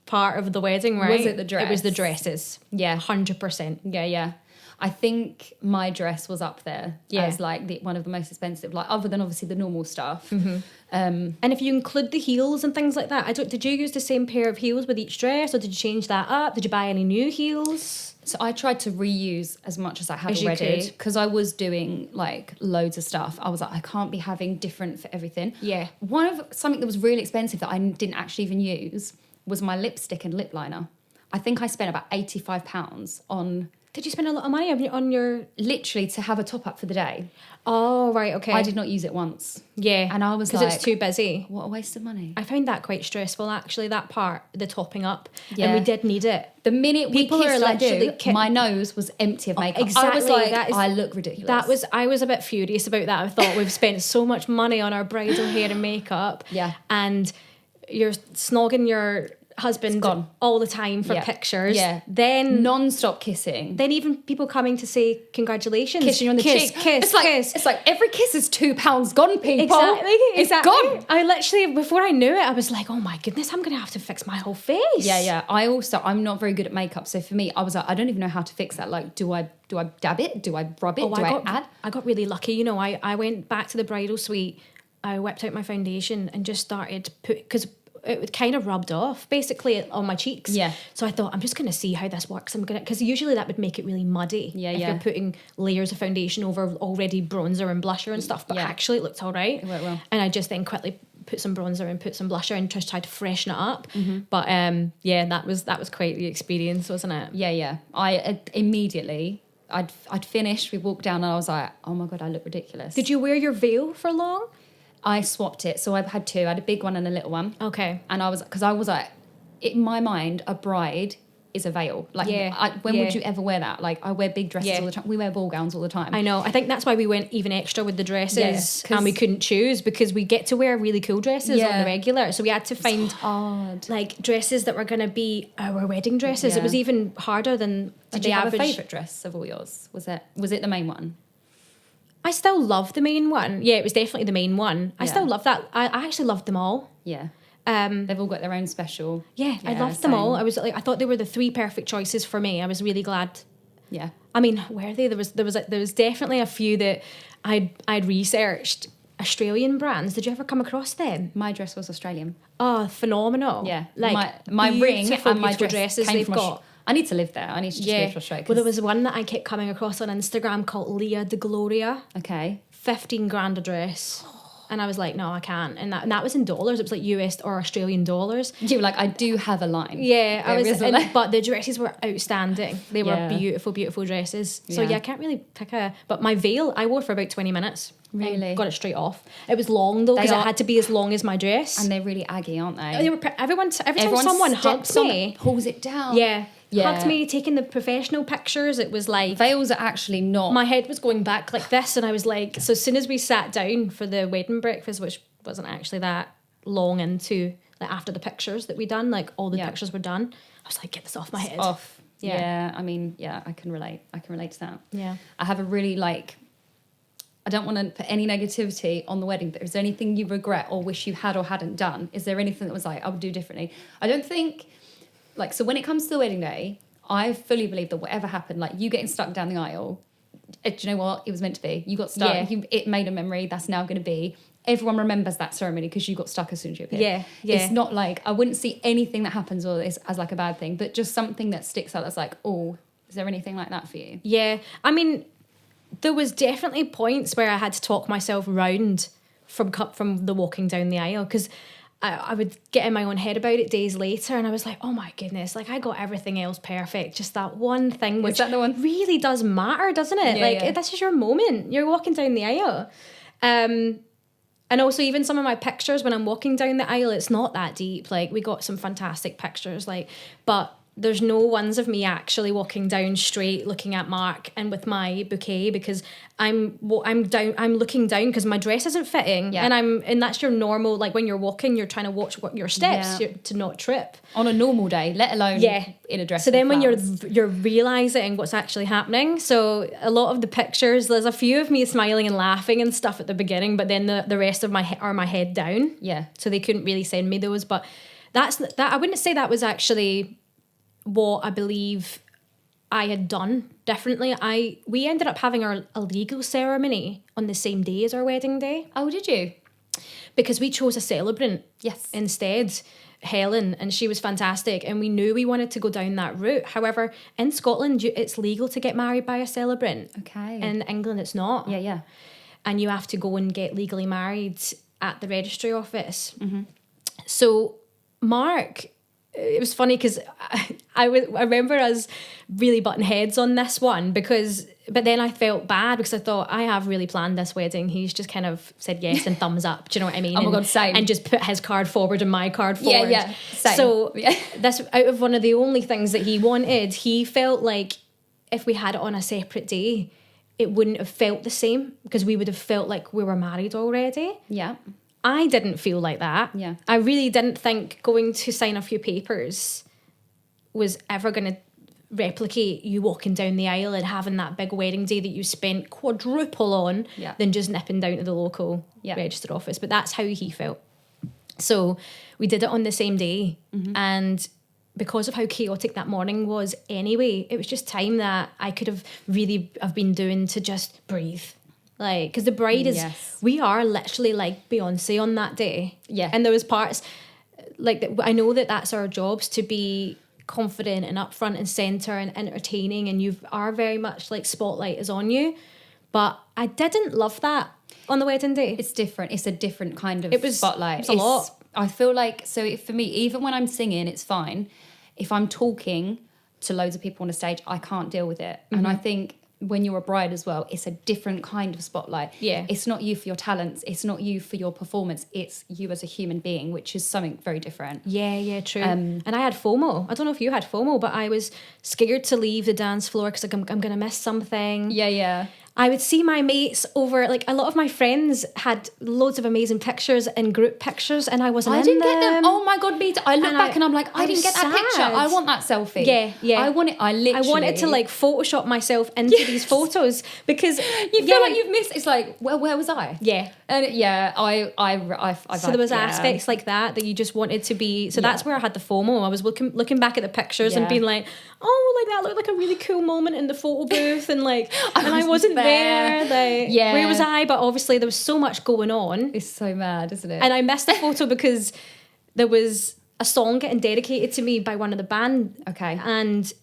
part of the wedding, right? Was it the dress? It was the dresses. Yeah. 100%. Yeah. I think my dress was up there as like one of the most expensive, like other than obviously the normal stuff. Mm-hmm. And if you include the heels and things like that, did you use the same pair of heels with each dress, or did you change that up? Did you buy any new heels? So I tried to reuse as much as I had already because I was doing like loads of stuff. I was like, I can't be having different for everything. Yeah. Something that was really expensive that I didn't actually even use was my lipstick and lip liner. I think I spent about £85 on... Did you spend a lot of money on your... Literally to have a top up for the day. Oh, right, okay. I did not use it once. Yeah. And I was like... Because it's too busy. What a waste of money. I found that quite stressful, actually, that part, the topping up. Yeah. And we did need it. The minute People we kissed, are literally my nose was empty of makeup. Exactly. I was like, I look ridiculous. I was a bit furious about that. I thought we've spent so much money on our bridal hair and makeup. Yeah. And you're snogging your husband all the time for pictures. Yeah. Then non-stop kissing. Then even people coming to say congratulations. Kissing you on the cheek. It's like every kiss is £2 gone, people. Exactly. It's gone. I literally, before I knew it, I was like, oh my goodness, I'm going to have to fix my whole face. Yeah. I'm not very good at makeup. So for me, I was like, I don't even know how to fix that. Like, do I dab it? Do I rub it? I add? I got really lucky. You know, I went back to the bridal suite. I whipped out my foundation and just started because it kind of rubbed off basically on my cheeks. Yeah. So I thought, I'm just going to see how this works. Because usually that would make it really muddy. If you're putting layers of foundation over already bronzer and blusher and stuff. But actually it looked all right. It worked well. And I just then quickly put some bronzer and put some blusher and just tried to freshen it up. Mm-hmm. But that was quite the experience, wasn't it? Yeah. I immediately... I'd finished, we walked down and I was like, oh my God, I look ridiculous. Did you wear your veil for long? I swapped it. So I had two. I had a big one and a little one. Okay. And I was like, in my mind, a bride is a veil. Like, when would you ever wear that? Like, I wear big dresses all the time. We wear ball gowns all the time. I know. I think that's why we went even extra with the dresses and we couldn't choose because we get to wear really cool dresses on the regular. So we had to find like dresses that were going to be our wedding dresses. Yeah. It was even harder than Did the you have average. a favourite dress of all yours? Was it the main one? I still love the main one. Yeah, it was definitely the main one. I still love that. I actually loved them all. Yeah. They've all got their own special. Yeah, I loved them all. I thought they were the three perfect choices for me. I was really glad. Yeah. I mean, were they? There was definitely a few that I'd researched. Australian brands. Did you ever come across them? My dress was Australian. Oh, phenomenal. Yeah. Like my ring and my dresses they've got. I need to live there. I need to just move to Australia. Well, there was one that I kept coming across on Instagram called Leah de Gloria. Okay. 15 grand a dress. And I was like, no, I can't. And that was in dollars. It was like US or Australian dollars. You were like, I do have a line. Yeah, but the dresses were outstanding. They were beautiful, beautiful dresses. So I can't really pick but my veil, I wore for about 20 minutes. Really? Got it straight off. It was long though, because it had to be as long as my dress. And they're really aggy, aren't they? Every time someone hugs me, pulls it down. Yeah. Hugged me, taking the professional pictures. It was like... Veils are actually not... My head was going back like this, and I was like... So as soon as we sat down for the wedding breakfast, which wasn't actually that long into... Like after the pictures that we done, like all the pictures were done, I was like, get this off my head. Off. Yeah. I mean, I can relate. I can relate to that. Yeah. I have a really I don't want to put any negativity on the wedding, but is there anything you regret or wish you had or hadn't done? Is there anything that was like, I would do differently? I don't think, so when it comes to the wedding day, I fully believe that whatever happened, like you getting stuck down the aisle, do you know what? It was meant to be. You got stuck. Yeah. It made a memory. That's now going to be. Everyone remembers that ceremony because you got stuck as soon as you appeared. Yeah. It's not like, I wouldn't see anything that happens or is as like a bad thing, but just something that sticks out that's like, oh, is there anything like that for you? Yeah. I mean... There was definitely points where I had to talk myself round from the walking down the aisle, because I would get in my own head about it days later, and I was like, oh my goodness, like I got everything else perfect, just that one thing, which really does matter, doesn't it? Yeah, this is your moment. You're walking down the aisle. And also even some of my pictures when I'm walking down the aisle, it's not that deep. Like we got some fantastic pictures, but there's no ones of me actually walking down straight, looking at Mark and with my bouquet, because I'm looking down because my dress isn't fitting, and that's your normal, like when you're walking, you're trying to watch what your steps to not trip on a normal day, let alone in a dress. So then when you're realizing what's actually happening, so a lot of the pictures, there's a few of me smiling and laughing and stuff at the beginning, but then the rest of my head down. Yeah. So they couldn't really send me those, but that I wouldn't say that was actually what I believe I had done differently. We ended up having a legal ceremony on the same day as our wedding day. Oh, did you? Because we chose a celebrant instead, Helen, and she was fantastic, and we knew we wanted to go down that route. However, in Scotland, it's legal to get married by a celebrant. Okay. In England, it's not. Yeah. And you have to go and get legally married at the registry office. Mm-hmm. So Mark... It was funny because I remember us really butting heads on this one, but then I felt bad because I thought, I have really planned this wedding. He's just kind of said yes and thumbs up. Do you know what I mean? Oh my God, same. And just put his card forward and my card forward. Yeah, same. So this, out of one of the only things that he wanted, he felt like if we had it on a separate day, it wouldn't have felt the same, because we would have felt like we were married already. Yeah. I didn't feel like that. Yeah. I really didn't think going to sign a few papers was ever going to replicate you walking down the aisle and having that big wedding day that you spent quadruple on than just nipping down to the local register office. But that's how he felt. So we did it on the same day. Mm-hmm. And because of how chaotic that morning was anyway, it was just time that I could have really been doing to just breathe. Like, because the bride is, we are literally like Beyonce on that day. Yeah. And there was parts, like, I know that that's our jobs, to be confident and up front and centre and entertaining, and you are very much like spotlight is on you. But I didn't love that on the wedding day. It's different. It's a different kind of spotlight. It's a lot. I feel like, so for me, even when I'm singing, it's fine. If I'm talking to loads of people on a stage, I can't deal with it. Mm-hmm. And I think when you're a bride as well, it's a different kind of spotlight. Yeah. It's not you for your talents. It's not you for your performance. It's you as a human being, which is something very different. Yeah, true. And I had FOMO. I don't know if you had FOMO, but I was scared to leave the dance floor because I'm going to miss something. Yeah. I would see my mates over, like, a lot of my friends had loads of amazing pictures and group pictures, and I wasn't in them. I didn't get them. Oh my God, me too. I look back and I'm like, I didn't get that picture. I want that selfie. Yeah. I wanted to, like, Photoshop myself into these photos, because you feel like you've missed. It's like, well, where was I? Yeah. And I so there was aspects like that you just wanted to be. So that's where I had the FOMO. I was looking back at the pictures and being like, oh, like that looked like a really cool moment in the photo booth, and like, I wasn't there. Like, where was I? But obviously there was so much going on. It's so mad, isn't it? And I missed the photo because there was a song getting dedicated to me by one of the band. Okay. And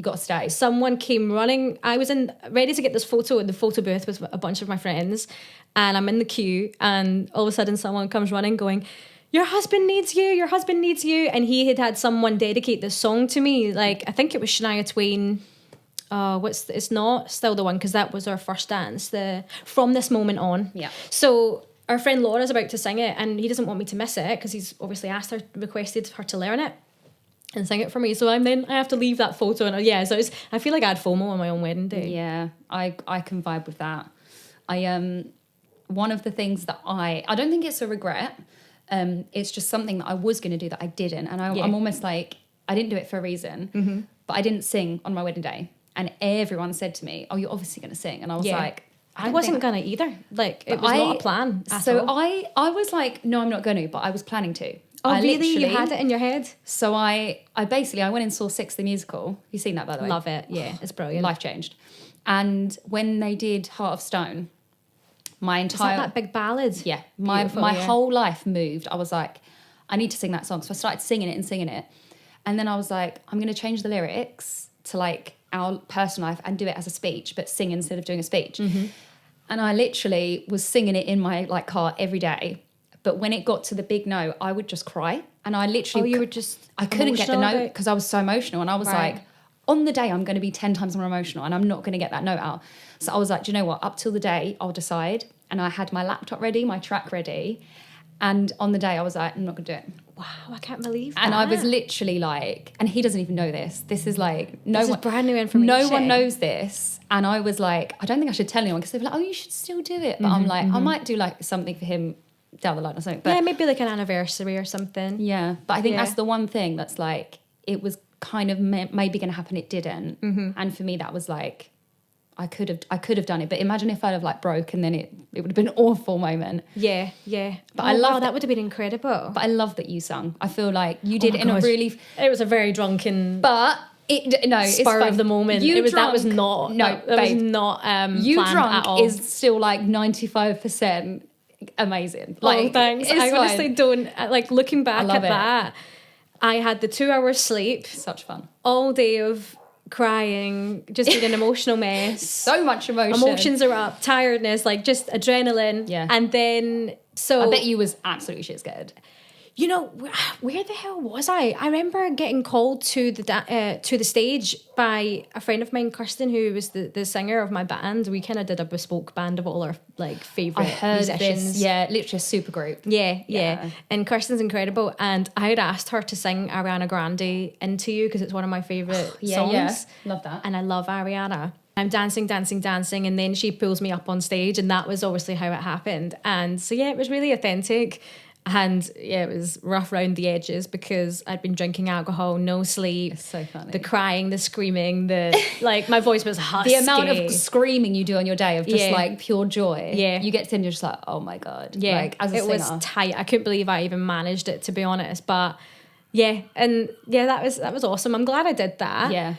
You got to stay. Someone came running. I was ready to get this photo in the photo booth with a bunch of my friends, and I'm in the queue, and all of a sudden someone comes running going, your husband needs you, your husband needs you. And he had someone dedicate this song to me. Like, I think it was Shania Twain. It's not Still the One, because that was our first dance. From This Moment On. Yeah. So our friend Laura's about to sing it, and he doesn't want me to miss it because he's obviously requested her to learn it and sing it for me. So I have to leave that photo. And so I feel like I had FOMO on my own wedding day. Yeah, I can vibe with that. One of the things that I don't think it's a regret. It's just something that I was going to do that I didn't. And I'm almost like, I didn't do it for a reason, but I didn't sing on my wedding day. And everyone said to me, oh, you're obviously going to sing. And I was like, I wasn't going to either. Like, it was not a plan at all. I was like, no, I'm not going to, but I was planning to. Oh, really? You had it in your head? So I went and saw Six the Musical. Have you seen that, by the way? Love it. Yeah, it's brilliant. Life changed. And when they did Heart of Stone, my entire... Is that big ballad? Yeah. My whole life moved. I was like, I need to sing that song. So I started singing it. And then I was like, I'm going to change the lyrics to like our personal life and do it as a speech, but sing instead of doing a speech. Mm-hmm. And I literally was singing it in my like car every day. But when it got to the big note, I would just cry. And I literally... Oh, you were just... I couldn't get the note because I was so emotional. And I was like, on the day, I'm going to be 10 times more emotional and I'm not going to get that note out. So I was like, do you know what? Up till the day, I'll decide. And I had my laptop ready, my track ready. And on the day, I was like, I'm not going to do it. Wow, I can't believe that. And I was literally like... And he doesn't even know this. This is like... This is brand new information. No one knows this. And I was like, I don't think I should tell anyone because they were like, oh, you should still do it. But I'm like, I might do like something for him down the line or something. But maybe like an anniversary or something. Yeah, but I think that's the one thing that's like, it was kind of maybe going to happen, it didn't. And for me that was like, I could have done it, but imagine if I'd have like broke and then it would have been an awful moment. Yeah. But I love that would have been incredible. But I love that you sung. I feel like you did it in a really... It was a very drunken... But... spur of the moment. That was not you planned drunk at all. is still like 95% amazing. Like, thanks. I honestly don't like looking back at that. I had the 2 hours sleep. Such fun. All day of crying, just being an emotional mess. So much emotion. Emotions are up, tiredness, like just adrenaline. Yeah. And then I bet you was absolutely shit scared. You know, where the hell was I? I remember getting called to the stage by a friend of mine, Kirsten, who was the singer of my band. We kind of did a bespoke band of all our like favourite musicians. This, literally a super group. Yeah. And Kirsten's incredible. And I had asked her to sing Ariana Grande Into You because it's one of my favourite songs. Yeah, love that. And I love Ariana. I'm dancing, and then she pulls me up on stage, and that was obviously how it happened. And so it was really authentic. And it was rough around the edges because I'd been drinking alcohol, no sleep. It's so funny. The crying, the screaming, my voice was husky. The amount of screaming you do on your day of just like pure joy. Yeah. You get to and you're just like, oh my God. Yeah. Like, as a singer. It was tight. I couldn't believe I even managed it, to be honest. But that was awesome. I'm glad I did that. Yeah.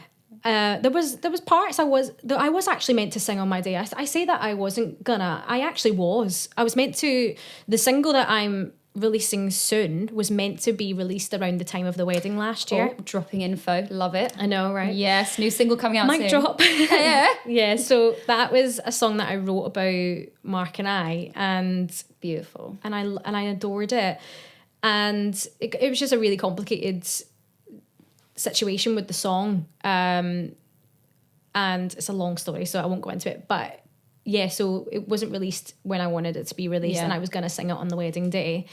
There was parts I was actually meant to sing on my day. I say that I wasn't gonna. I actually was. I was meant to. The single that I'm releasing soon was meant to be released around the time of the wedding last year. Oh, dropping info. Love it. I know, right? Yes, new single coming out Mic soon. drop. Yeah. So that was a song that I wrote about Mark and I, and beautiful. And I adored it. And it was just a really complicated situation with the song. And it's a long story, so I won't go into it. But so it wasn't released when I wanted it to be released, and I was going to sing it on the wedding day.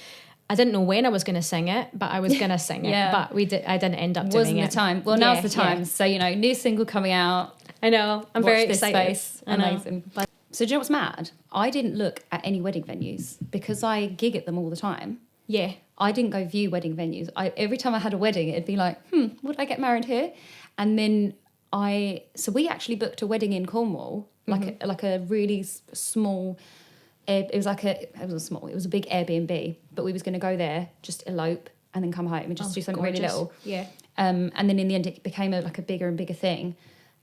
I didn't know when I was going to sing it, but I was going to sing it. But I didn't end up doing it. Wasn't the time. Well, now's the time. So, new single coming out. I know. I'm very excited. Space. Amazing. So do you know what's mad? I didn't look at any wedding venues because I gig at them all the time. Yeah. I didn't go view wedding venues. Every time I had a wedding, it'd be like, would I get married here? And then we actually booked a wedding in Cornwall, like a really small, it was a big Airbnb, but we was going to go there, just elope and then come home and just do something gorgeous. really little. Yeah. And then in the end it became a bigger and bigger thing.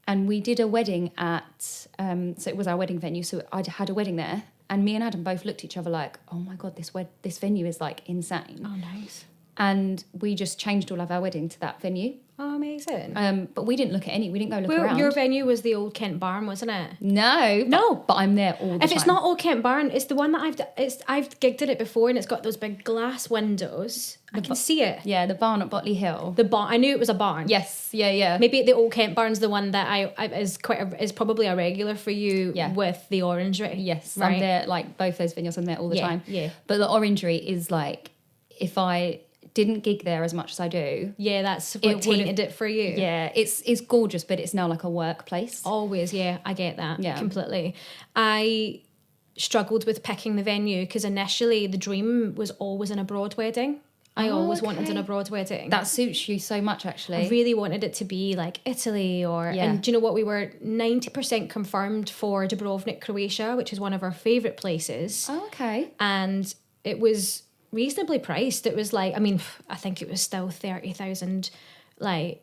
And we did a wedding at, so it was our wedding venue. So I had a wedding there, and me and Adam both looked at each other like, oh my God, this venue is like insane. Oh, nice. And we just changed all of our wedding to that venue. Oh, amazing. But we didn't look at any. We didn't go look around. Your venue was the Old Kent Barn, wasn't it? No. But I'm there all the time. If it's not Old Kent Barn, it's the one that I've gigged at it before, and it's got those big glass windows. I can see it. Yeah, the barn at Botley Hill. The barn. I knew it was a barn. Yes. Yeah. Maybe the Old Kent Barn's the one that is probably a regular for you. Yeah. With the Orangery. Yes, right? I'm there. Like both those venues, I'm there all the time. Yeah. But the Orangery is like, if I didn't gig there as much as I do. Yeah, that's what tainted it for you. Yeah, it's gorgeous, but it's now like a workplace. Always, yeah, I get that. Yeah. Completely. I struggled with picking the venue because initially the dream was always an abroad wedding. I always wanted an abroad wedding. That suits you so much, actually. I really wanted it to be like Italy and do you know what? We were 90% confirmed for Dubrovnik, Croatia, which is one of our favourite places. Oh, okay. And it was reasonably priced. It was like, I mean, I think it was still 30,000 like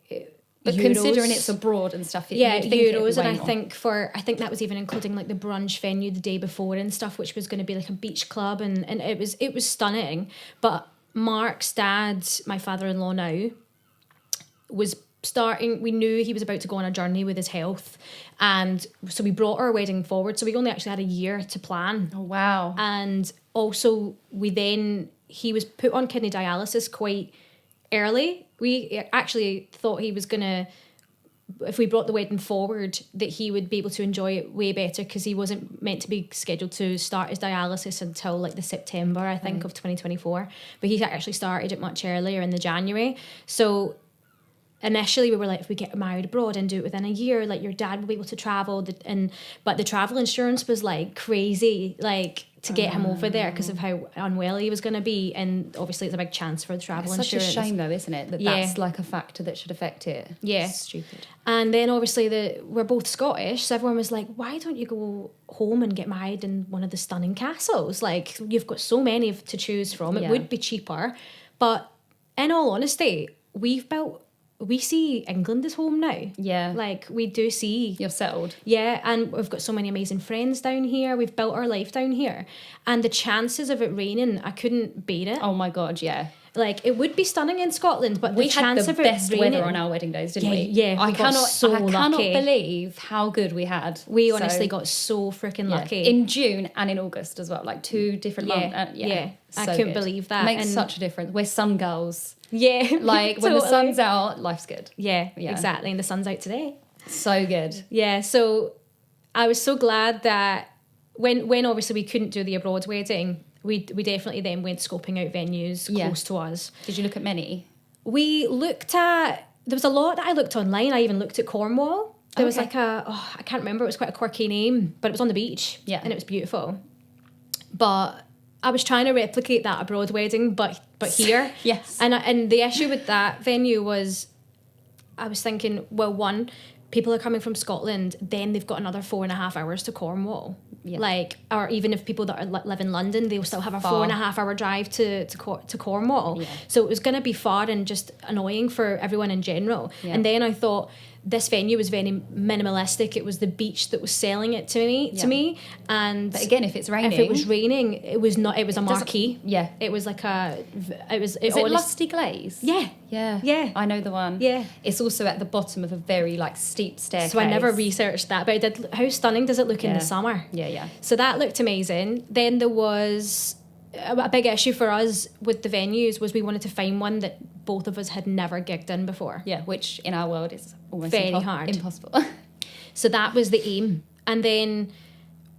but euros. Considering it's abroad and stuff, euros, and I think that was even including like the brunch venue the day before and stuff, which was going to be like a beach club, and it was stunning. But Mark's dad, my father-in-law now, was starting, we knew he was about to go on a journey with his health, and so we brought our wedding forward, so we only actually had a year to plan. Oh wow. And also he was put on kidney dialysis quite early. We actually thought he was gonna, if we brought the wedding forward, that he would be able to enjoy it way better, because he wasn't meant to be scheduled to start his dialysis until like the September, I think, of 2024. But he actually started it much earlier in the January. So initially we were like, if we get married abroad and do it within a year, like your dad will be able to travel. But the travel insurance was like crazy, like to get him over there because of how unwell he was going to be. And obviously it's a big chance for the travel insurance. Such a shame though, isn't it? That's like a factor that should affect it. Yeah. It's stupid. And then obviously we're both Scottish, so everyone was like, why don't you go home and get married in one of the stunning castles? Like, you've got so many to choose from. It would be cheaper. But in all honesty, we see England as home now. Yeah. Like, we do see... You're settled. Yeah, and we've got so many amazing friends down here. We've built our life down here. And the chances of it raining, I couldn't beat it. Oh my God, yeah. Like, it would be stunning in Scotland, but we the chance had the of it best raining, weather on our wedding days, didn't we? Yeah, I cannot lucky. believe how good we had. We honestly got so freaking lucky. In June and in August as well, like 2 different months. I So couldn't good. believe that. Makes such a difference. We're sun girls. Yeah. Like, when the sun's out, life's good. Yeah, exactly. And the sun's out today. So good. Yeah, so I was so glad that when obviously we couldn't do the abroad wedding, we definitely then went scoping out venues close to us. Did you look at many? We looked at, there was a lot that I looked online. I even looked at Cornwall. There was like I can't remember, it was quite a quirky name, but it was on the beach. Yeah. And it was beautiful. But I was trying to replicate that abroad wedding, but here. Yes. And the issue with that venue was, I was thinking, well, one, people are coming from Scotland, then they've got another 4.5 hours to Cornwall. Yeah. Like, or even if people that live in London, they'll still have a 4.5 hour drive to Cornwall. Yeah. So it was going to be far and just annoying for everyone in general. Yeah. And then I thought, this venue was very minimalistic. It was the beach that was selling it to me. And but again, if it's raining, if it was raining, it was not. It was a marquee. Yeah, it was like a. Is it Lusty Glaze? Yeah. I know the one. Yeah, it's also at the bottom of a very like steep staircase. So I never researched that, but I did. How stunning does it look in the summer? Yeah. So that looked amazing. Then there was a big issue for us with the venues was we wanted to find one that both of us had never gigged in before. Yeah, which in our world is almost very hard. Impossible. So that was the aim. And then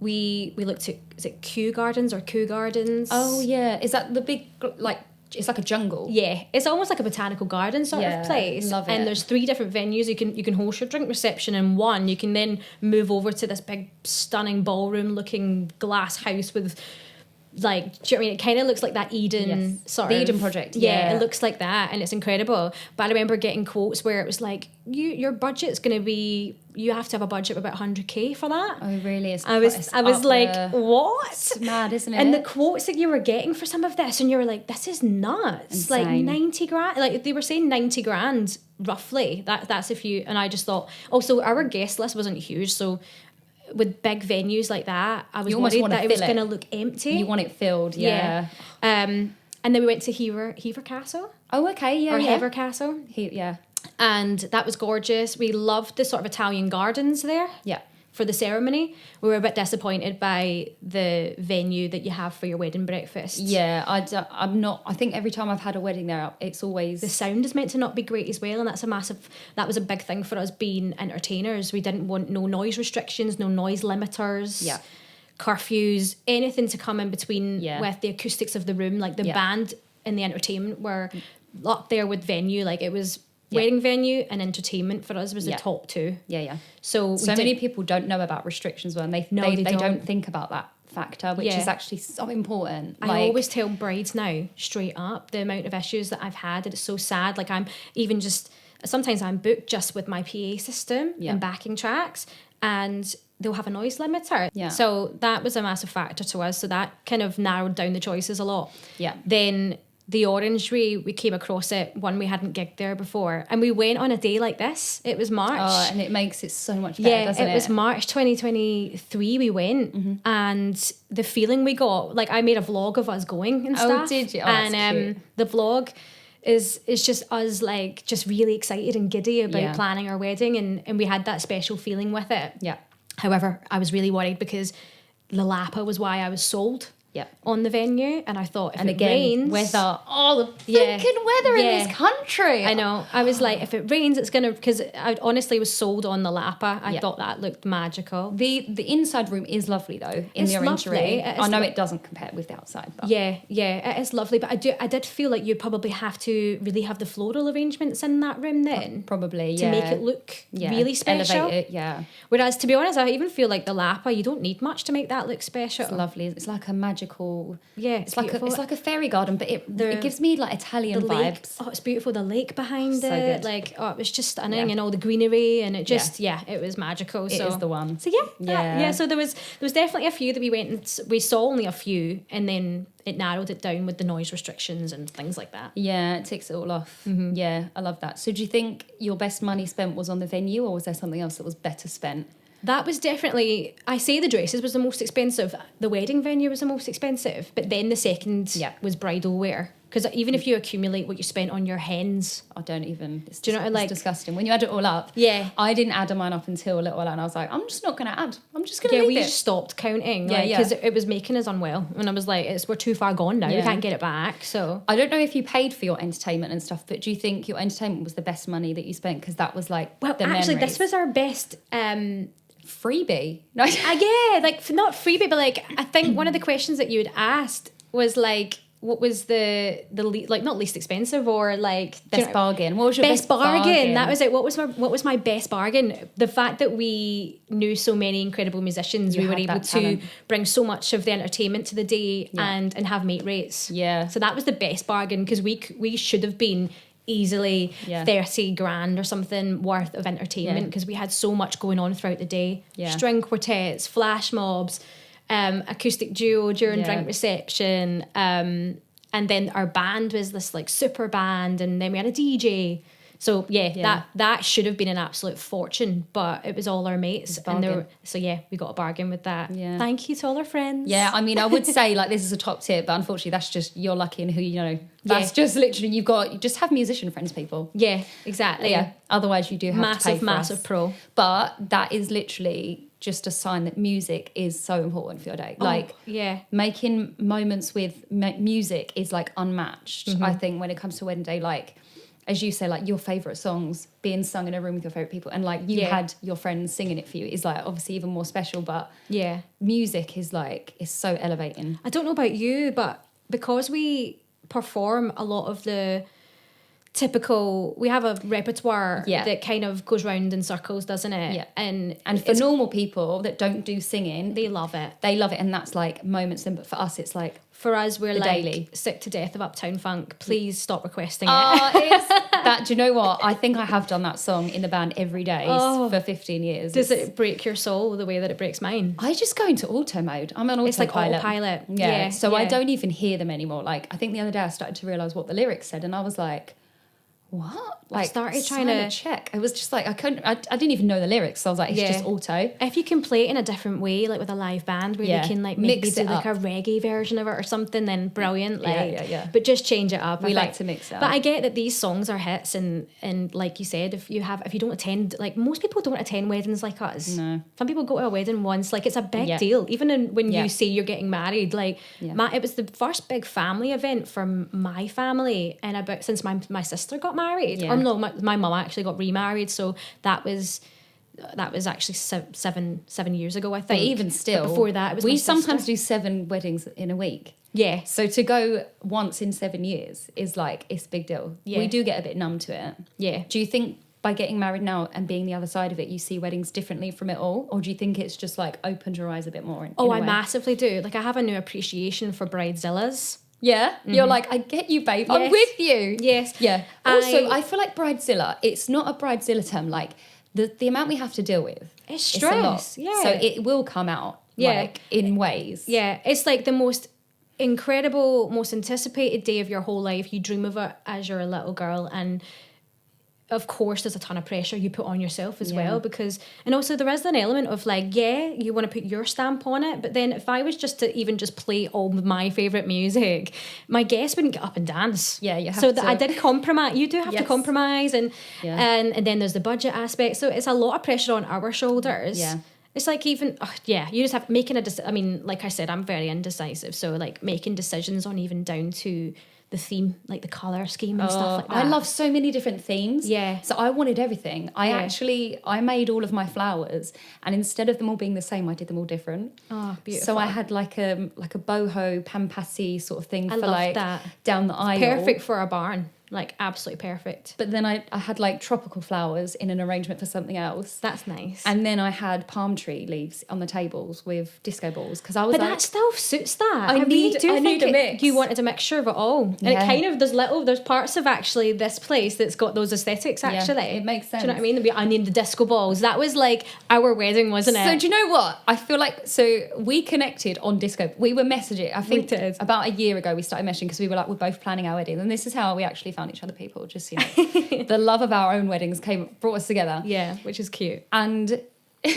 we looked at, is it Kew Gardens or Kew Gardens? Oh yeah, is that the big, like, it's like a jungle? Yeah, it's almost like a botanical garden sort of place. Love it. And there's 3 different venues. You can host your drink reception in one. You can then move over to this big stunning ballroom looking glass house with, like, do you know what I mean? It kind of looks like that Eden sort of... The Eden project, yeah. It looks like that, and it's incredible. But I remember getting quotes where it was like, your budget's going to be... You have to have a budget of about 100k for that. Oh, really? I was like, what? It's mad, isn't it? And the quotes that you were getting for some of this, and you were like, this is nuts. Insane. Like 90 grand. Like, they were saying 90 grand, roughly. That's if you... And I just thought... Also, our guest list wasn't huge, so... With big venues like that, I was worried that it was going to look empty. You want it filled, yeah. And then we went to Hever Castle. Oh, okay, yeah. Or Hever Castle. Yeah. And that was gorgeous. We loved the sort of Italian gardens there. Yeah. For the ceremony. We were a bit disappointed by the venue that you have for your wedding breakfast. Yeah, I'm not. I think every time I've had a wedding there, it's always... The sound is meant to not be great as well, and that was a big thing for us being entertainers. We didn't want no noise restrictions, no noise limiters, curfews, anything to come in between with the acoustics of the room. Like the band and the entertainment were up there with venue. Like it was... Wedding venue and entertainment for us was the top two. Yeah. So many people don't know about restrictions when they don't think about that factor, which is actually so important. I always tell brides now, straight up, the amount of issues that I've had, it's so sad. Like sometimes I'm booked just with my PA system and backing tracks, and they'll have a noise limiter. Yeah. So that was a massive factor to us. So that kind of narrowed down the choices a lot. Yeah. Then the Orangery, we came across it when we hadn't gigged there before, and we went on a day like this. It was March. Oh, and it makes it so much better, doesn't it? It was March 2023 we went, and the feeling we got, like I made a vlog of us going and stuff. Oh, did you? Oh, and that's cute. The vlog is just us like just really excited and giddy about planning our wedding, and we had that special feeling with it. Yeah. However, I was really worried because La Lapa was why I was sold. On the venue, and I thought if it rains, weather, the freaking weather in this country. I know. I was like, if it rains, it's gonna, because I honestly was sold on the Lapa. I thought that looked magical. The inside room is lovely though. In the Orangery, I know it doesn't compare with the outside. But. Yeah, it is lovely. But I did feel like you'd probably have to really have the floral arrangements in that room then, probably to make it look really special. Elevate it, Whereas to be honest, I even feel like the Lapa, you don't need much to make that look special. It's lovely. It's like a magical. It's beautiful. like a fairy garden, but it gives me like Italian vibes. Oh, it's beautiful. The lake behind so it, good. like it was just stunning, and all the greenery, and it just it was magical. It is the one. So So there was definitely a few that we went and we saw only a few, and then it narrowed it down with the noise restrictions and things like that. Yeah, it takes it all off. Mm-hmm. Yeah, I love that. So do you think your best money spent was on the venue, or was there something else that was better spent? That was definitely, I say the dresses was the most expensive. The wedding venue was the most expensive. But then the second was bridal wear. Because even if you accumulate what you spent on your hens. I don't even. It's disgusting. When you add it all up. Yeah. I didn't add mine up until a little while, and I was like, I'm just not going to add. I'm just going to leave it. Yeah, we just stopped counting. Because it was making us unwell. And I was like, we're too far gone now. We can't get it back. So I don't know if you paid for your entertainment and stuff, but do you think your entertainment was the best money that you spent? Because that was like the actually, memories. this was our best... freebie. No. Not freebie, but like I think one of the questions that you had asked was like, what was the not least expensive or like best bargain? What was your best bargain? That was it. What was my best bargain? The fact that we knew so many incredible musicians, we were able to bring so much of the entertainment to the day and have mate rates. Yeah. So that was the best bargain, because we should have been easily 30 grand or something worth of entertainment, because we had so much going on throughout the day. String quartets, flash mobs, acoustic duo during drink reception, and then our band was this like super band, and then we had a DJ. So that should have been an absolute fortune, but it was all our mates, and we got a bargain with that. Yeah. Thank you to all our friends. Yeah, I mean, I would say like this is a top tip, but unfortunately, that's just you're lucky in who you know. That's just literally you just have musician friends, people. Yeah, exactly. Yeah. Otherwise, you do have to pay for massive us. Pro. But that is literally just a sign that music is so important for your day. Making moments with music is like unmatched. Mm-hmm. I think when it comes to wedding day, like. As you say, like your favourite songs being sung in a room with your favourite people, and like you had your friends singing it for you is like obviously even more special, but music is so elevating. I don't know about you, but because we perform a lot of the typical, we have a repertoire that kind of goes round in circles, doesn't it? Yeah. And for normal people that don't do singing, they love it. And that's like moments in, but for us it's like for us we're like daily. Sick to death of Uptown Funk. Please stop requesting it. It's that, do you know what? I think I have done that song in the band every day for 15 years. Does it break your soul the way that it breaks mine? I just go into auto mode. I'm on autopilot. It's like autopilot. Yeah. So I don't even hear them anymore. Like I think the other day I started to realise what the lyrics said, and I was like, what? I started trying to check. It was just like, I didn't even know the lyrics. So I was like, it's just auto. If you can play it in a different way, like with a live band where they can like maybe mix do it like up. a reggae version of it or something, then brilliant. Like, Yeah. But just change it up. We like to mix it up. But I get that these songs are hits, and like you said, if you don't attend, like most people don't attend weddings like us. No. Some people go to a wedding once, like it's a big deal. Even when you say you're getting married, like it was the first big family event for my family, and since my sister got married, or no, my mum actually got remarried, so that was actually 7 years ago, I think. But even still, but before that, it was we my sister. sometimes do 7 weddings in a week. Yeah. So to go once in 7 years is like, it's a big deal. Yeah. We do get a bit numb to it. Yeah. Do you think by getting married now and being the other side of it, you see weddings differently from it all? Or do you think it's just like opened your eyes a bit more? I massively do. Like I have a new appreciation for bridezillas. Yeah, you're like, I get you, babe. Yes. I'm with you. Yes. Yeah. Also, I feel like bridezilla, it's not a bridezilla term. Like the amount we have to deal with. It's stress. Yeah. So it will come out like in ways. Yeah. It's like the most incredible, most anticipated day of your whole life. You dream of it as you're a little girl, and of course there's a ton of pressure you put on yourself as well, because, and also there is an element of like, you want to put your stamp on it, but then if I was just to even just play all my favourite music, my guests wouldn't get up and dance. Yeah, you have so to. I did compromise. You do have to compromise, and then there's the budget aspect, so it's a lot of pressure on our shoulders. Yeah. It's like even, you just have making I mean, like I said, I'm very indecisive, so like making decisions on even down to the theme, like the colour scheme and stuff like that. I love so many different themes. Yeah. So I wanted everything. I made all of my flowers, and instead of them all being the same, I did them all different. Oh, beautiful. So I had like a boho pampassi sort of thing for like that. Down the aisle. Perfect for a barn. Like absolutely perfect. But then I had like tropical flowers in an arrangement for something else. That's nice. And then I had palm tree leaves on the tables with disco balls, because I was but that still suits that. I need a mix. You wanted a mixture of it all. And it kind of, there's parts of actually this place that's got those aesthetics actually. Yeah, it makes sense. Do you know what I mean? I need the disco balls. That was like our wedding, wasn't it? So do you know what? I feel like, so we connected on disco. We were messaging, I think about a year ago we started messaging, because we were like, we're both planning our wedding. And this is how we actually found each other, people. Just, the love of our own weddings brought us together. Yeah, which is cute. And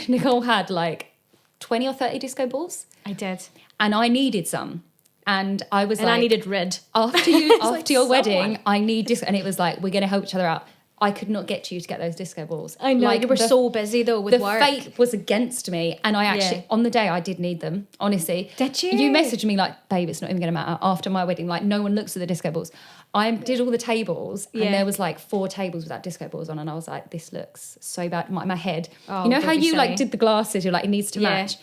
Nicole had like 20 or 30 disco balls. I did. And I needed some. And I was I needed red. After your wedding, I need disco. And it was like, we're going to help each other out. I could not get you to get those disco balls. I know, like, you were so busy though with work. The fate was against me, and I actually, on the day, I did need them, honestly. Did you? You messaged me like, babe, it's not even going to matter after my wedding. Like, no one looks at the disco balls. I did all the tables, and there was like 4 tables without disco balls on, and I was like, this looks so bad. My head. Oh, you know how you silly. like did the glasses, you're like, it needs to match.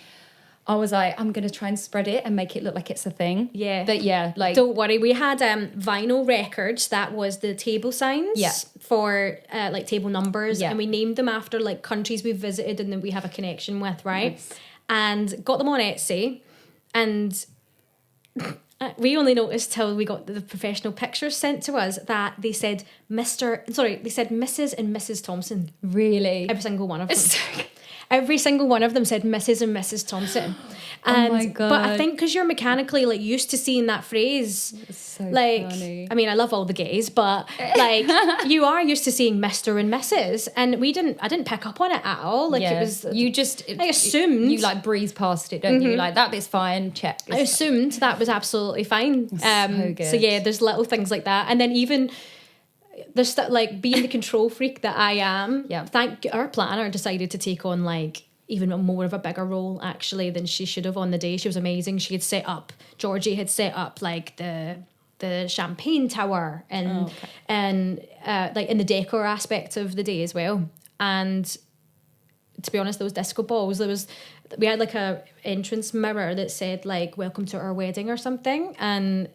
I was like, I'm going to try and spread it and make it look like it's a thing. Yeah. But like... Don't worry, we had vinyl records. That was the table signs for like table numbers. Yeah. And we named them after like countries we've visited and that we have a connection with, right? Nice. And got them on Etsy. And we only noticed till we got the professional pictures sent to us that they said Mrs. and Mrs. Thompson. Really? Every single one of them. Every single one of them said Mrs. and Mrs. Thompson. And, oh my God. But I think because you're mechanically like used to seeing that phrase, it's so like, funny. I mean, I love all the gays, but like you are used to seeing Mr. and Mrs. And I didn't pick up on it at all. Like it was, I assumed. You like breeze past it, don't you? Like that bit's fine, check. I assumed that was absolutely fine. So good. So yeah, there's little things like that. And then even... there's like being the control freak that I am. Yeah. Our planner decided to take on like even more of a bigger role actually than she should have on the day. She was amazing. Georgie had set up like the champagne tower and like in the decor aspect of the day as well. And to be honest, those disco balls, we had like a entrance mirror that said like welcome to our wedding or something, and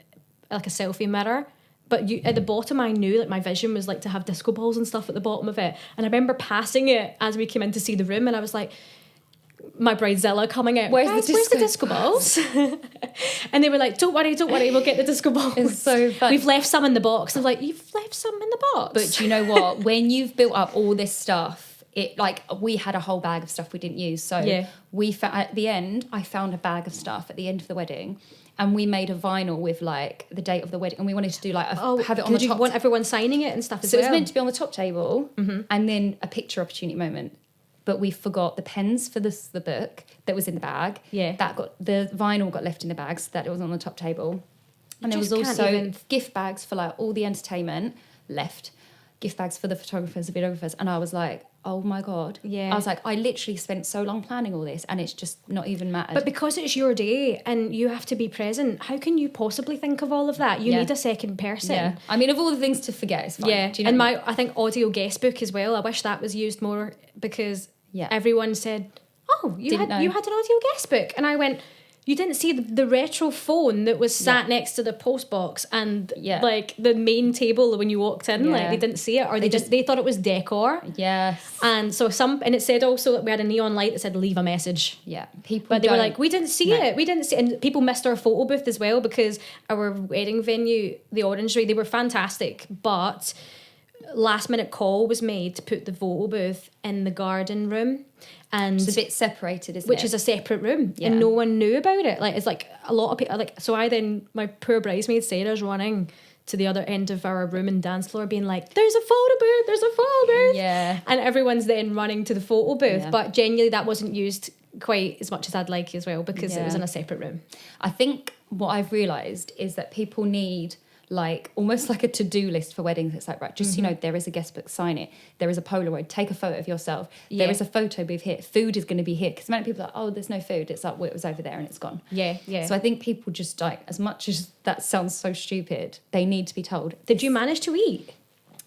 like a selfie mirror. But at the bottom, I knew like my vision was like to have disco balls and stuff at the bottom of it. And I remember passing it as we came in to see the room, and I was like, my bridezilla coming out. Where's the disco balls? And they were like, don't worry, we'll get the disco balls. It's so fun. We've left some in the box. I was like, you've left some in the box? But you know what? When you've built up all this stuff, it like we had a whole bag of stuff we didn't use. So at the end, I found a bag of stuff at the end of the wedding. and we made a vinyl with like the date of the wedding, and we wanted to do like have it on the did you top. want everyone signing it and stuff as So well? it was meant to be on the top table, and then a picture opportunity moment. But we forgot the pens for the book that was in the bag. Yeah. The vinyl got left in the bag, so that it was on the top table. And there was also gift bags for like all the entertainment left, gift bags for the photographers, the videographers, and I was like, oh my God. Yeah. I was like, I literally spent so long planning all this, and it's just not even mattered. But because it's your day and you have to be present, how can you possibly think of all of that? You need a second person. Yeah. I mean, of all the things to forget, it's fine. Yeah. Do you know I think audio guest book as well. I wish that was used more, because everyone said, oh, you had an audio guest book. And I went, you didn't see the retro phone that was sat next to the post box and like the main table when you walked in, like they didn't see it, or they thought it was decor. Yes. And so and it said also that we had a neon light that said leave a message. Yeah. But they were like, we didn't see it. We didn't see it. And people missed our photo booth as well, because our wedding venue, the Orangery, they were fantastic, but last minute call was made to put the photo booth in the garden room, and it's a bit separated, isn't which it? is a separate room, and no one knew about it. Like, it's like a lot of people, like, so my poor bridesmaid Sarah's running to the other end of our room and dance floor being like, there's a photo booth, yeah, and everyone's then running to the photo booth, but genuinely that wasn't used quite as much as I'd like as well, because it was in a separate room. I think what I've realised is that people need like almost like a to-do list for weddings. It's like, right, just you know, there is a guest book, sign it, there is a Polaroid, take a photo of yourself, there is a photo booth here, food is going to be here, because many people are like, oh, there's no food, it's like, well, it was over there and it's gone. So I think people just, like, as much as that sounds so stupid, they need to be told. Did you manage to eat?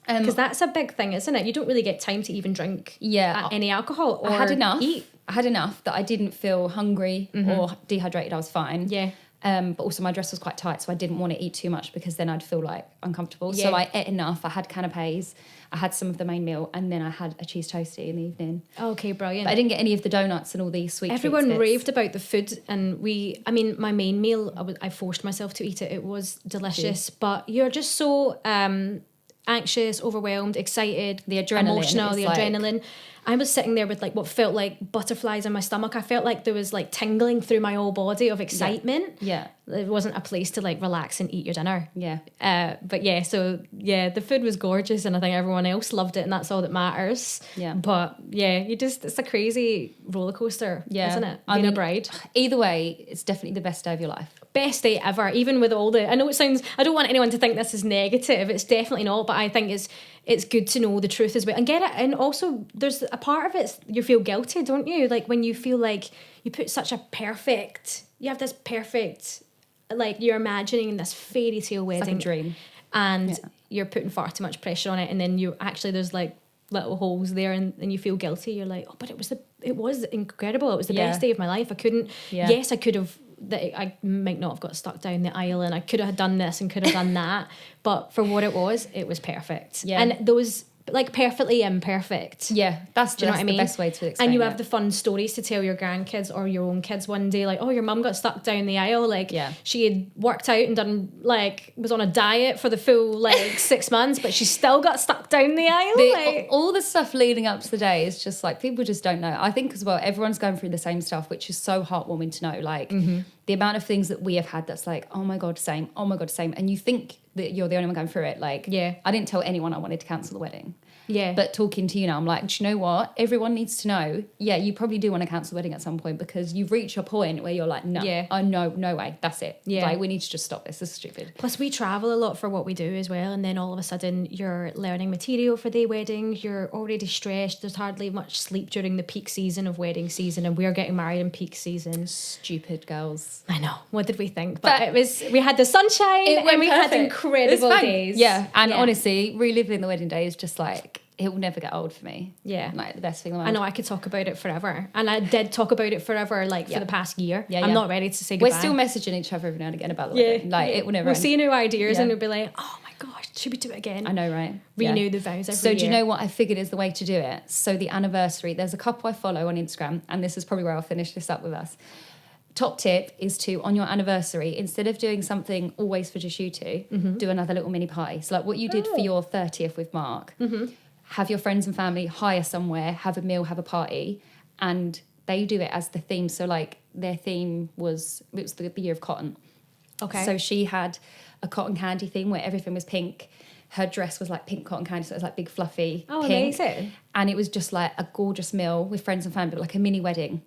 Because that's a big thing, isn't it? You don't really get time to even drink any alcohol or I had enough. eat. I had enough that I didn't feel hungry or dehydrated. I was fine. But also my dress was quite tight, so I didn't want to eat too much, because then I'd feel like uncomfortable. So I ate enough. I had canapes, I had some of the main meal, and then I had a cheese toastie in the evening. Okay, brilliant. But I didn't get any of the donuts and all these sweet Everyone raved about the food, and my main meal, I forced myself to eat it. It was delicious, but you're just so anxious, overwhelmed, excited, the adrenaline, emotional, the adrenaline. I was sitting there with like what felt like butterflies in my stomach. I felt like there was like tingling through my whole body of excitement. It wasn't a place to like relax and eat your dinner. The food was gorgeous, and I think everyone else loved it, and that's all that matters. But it's a crazy roller coaster, isn't it? Being a bride. Either way, it's definitely the best day of your life. Best day ever, even with all I know it sounds, I don't want anyone to think this is negative, it's definitely not, but I think it's good to know the truth as well and get it. And also there's a part of it, you feel guilty, don't you? Like when you feel like you put you have this perfect, like you're imagining this fairy tale wedding, like a dream, and you're putting far too much pressure on it, and then there's like little holes there, and you feel guilty. You're like, oh, but it was incredible, it was the best day of my life. I could have, that I might not have got stuck down the aisle, and I could have done this and could have done that, but for what it was perfect. And those, like, perfectly imperfect. That's what I mean? The best way to explain and you it. have the fun stories to tell your grandkids or your own kids one day, like, oh, your mum got stuck down the aisle, like she had worked out and done, like, was on a diet for the full like 6 months, but she still got stuck down the aisle. All the stuff leading up to the day is just like, people just don't know. I think as well, everyone's going through the same stuff, which is so heartwarming to know, like the amount of things that we have had that's like, oh my God, same, and you think that you're the only one going through it. Like, I didn't tell anyone I wanted to cancel the wedding. But talking to you now, I'm like, do you know what? Everyone needs to know. You probably do want to cancel the wedding at some point, because you've reached a point where you're like, no, no way, that's it. Like, we need to just stop this. This is stupid. Plus, we travel a lot for what we do as well, and then all of a sudden you're learning material for the wedding. You're already stressed. There's hardly much sleep during the peak season of wedding season, and we're getting married in peak season. Stupid girls. I know. What did we think? But we had the sunshine, and we had incredible days. And honestly, reliving the wedding day is just like, it will never get old for me. Like, the best thing in the world. I know, I could talk about it forever. And I did talk about it forever, like, for the past year. I'm not ready to say goodbye. We're still messaging each other every now and again about the wedding. Like, it will never We'll end. see new ideas and we'll be like, oh my gosh, should we do it again? I know, right? Renew the vows every year. So do you know what I figured is the way to do it? So the anniversary, there's a couple I follow on Instagram, and this is probably where I'll finish this up with us. Top tip is to, on your anniversary, instead of doing something always for just you two, do another little mini party. So like what you did for your 30th with Mark, have your friends and family hire somewhere, have a meal, have a party, and they do it as the theme. So like their theme was, it was the year of cotton. Okay. So she had a cotton candy thing where everything was pink. Her dress was like pink cotton candy, so it was like big fluffy pink. Amazing. And it was just like a gorgeous meal with friends and family, but like a mini wedding.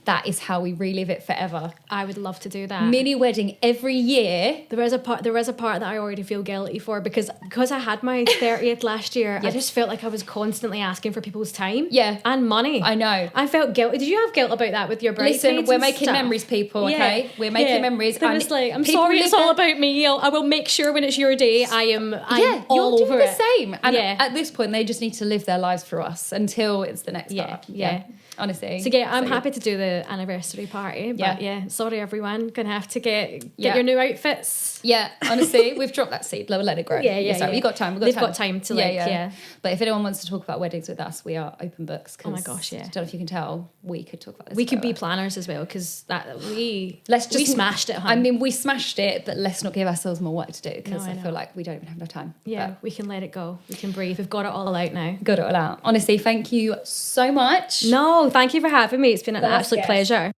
That is how we relive it forever. I would love to do that. Mini wedding every year. There is a part that I already feel guilty for because I had my 30th last year. I just felt like I was constantly asking for people's time. Yeah. And money. I know. I felt guilty. Did you have guilt about that with your bridesmaids? Listen, we're and making stuff? memories, people, okay? Yeah. We're making memories. There was like, I'm sorry, it's all about me. I will make sure when it's your day, I'm all you'll over do the it. same. And at this point, they just need to live their lives for us until it's the next part. Yeah. Honestly. So I'm happy to do the anniversary party. But sorry everyone, gonna have to get your new outfits. Yeah, honestly, we've dropped that seed. Let it grow. Sorry, we've got time. They've got time to But if anyone wants to talk about weddings with us, we are open books. Oh my gosh, I don't know if you can tell, we could talk about this. We could be planners as well because we smashed it. Hun. I mean, we smashed it, but let's not give ourselves more work to do because I feel like we don't even have enough time. Yeah, but we can let it go. We can breathe. We've got it all out now. Got it all out. Honestly, thank you so much. No, thank you for having me. It's been an absolute pleasure.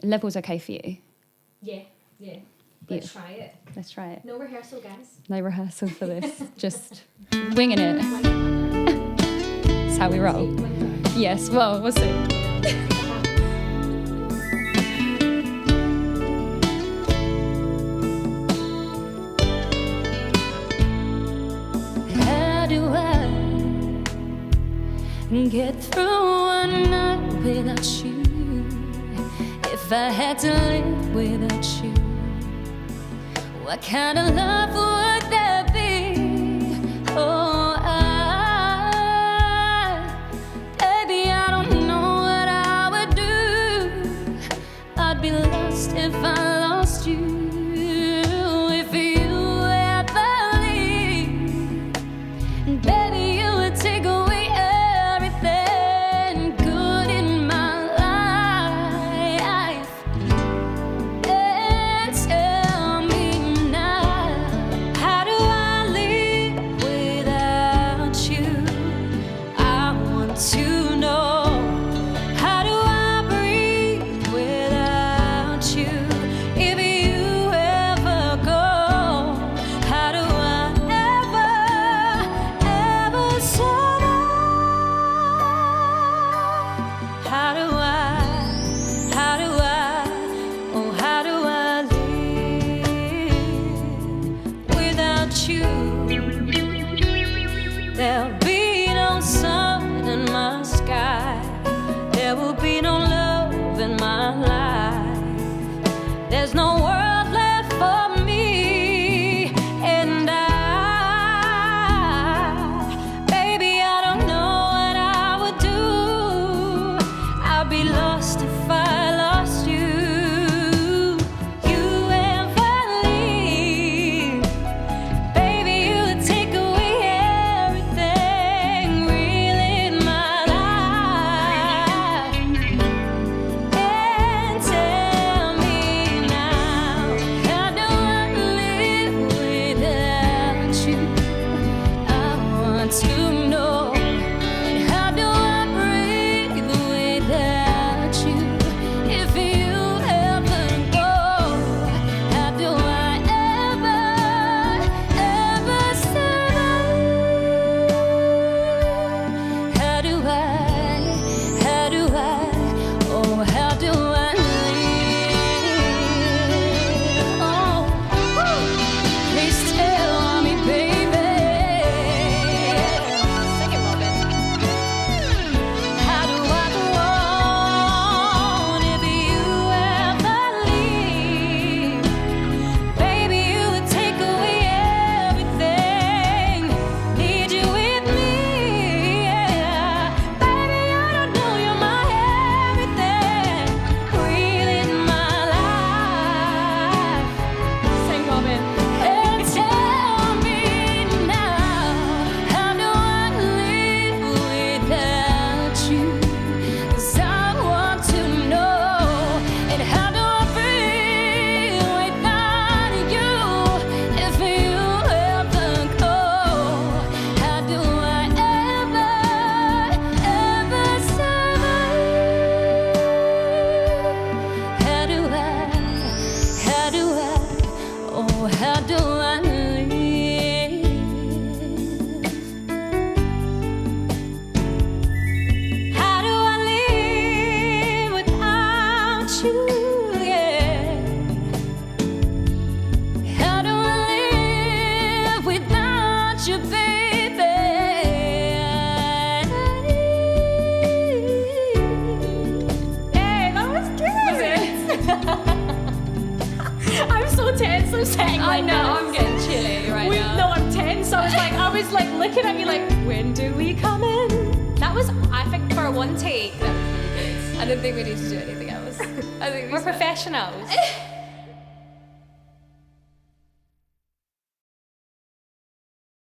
Level's okay for you? Yeah. Let's try it. Let's try it. No rehearsal, guys. No rehearsal for this. Just winging it. That's how we roll. Yes, well, we'll see. How do I get through one night without you? If I had to live without you, what kind of love would that be? Oh, baby, I don't know what I would do. I'd be lost if I lost you. If you ever leave, baby, you would take away everything good in my life. And tell me now, how do I live without you? I want to know, how do I breathe without you? If you ever go, how do I ever survive? How do I live without you? There'll be no sun in my sky. There will be no love in my life. There's no world left for me and baby, I don't know what I would do. I'd be lost if I lost you. You ever leave, baby, you would take away everything How do I live? How do I live without you? Yeah. How do I live without you, baby? Hey, that was good. I'm so tense. I'm saying. I know, I'm getting chilly right now. No, I'm tense. I was like looking at you like, when do we come in? That was, I think, for one take. That was really good. I don't think we need to do anything else. I think We're professionals.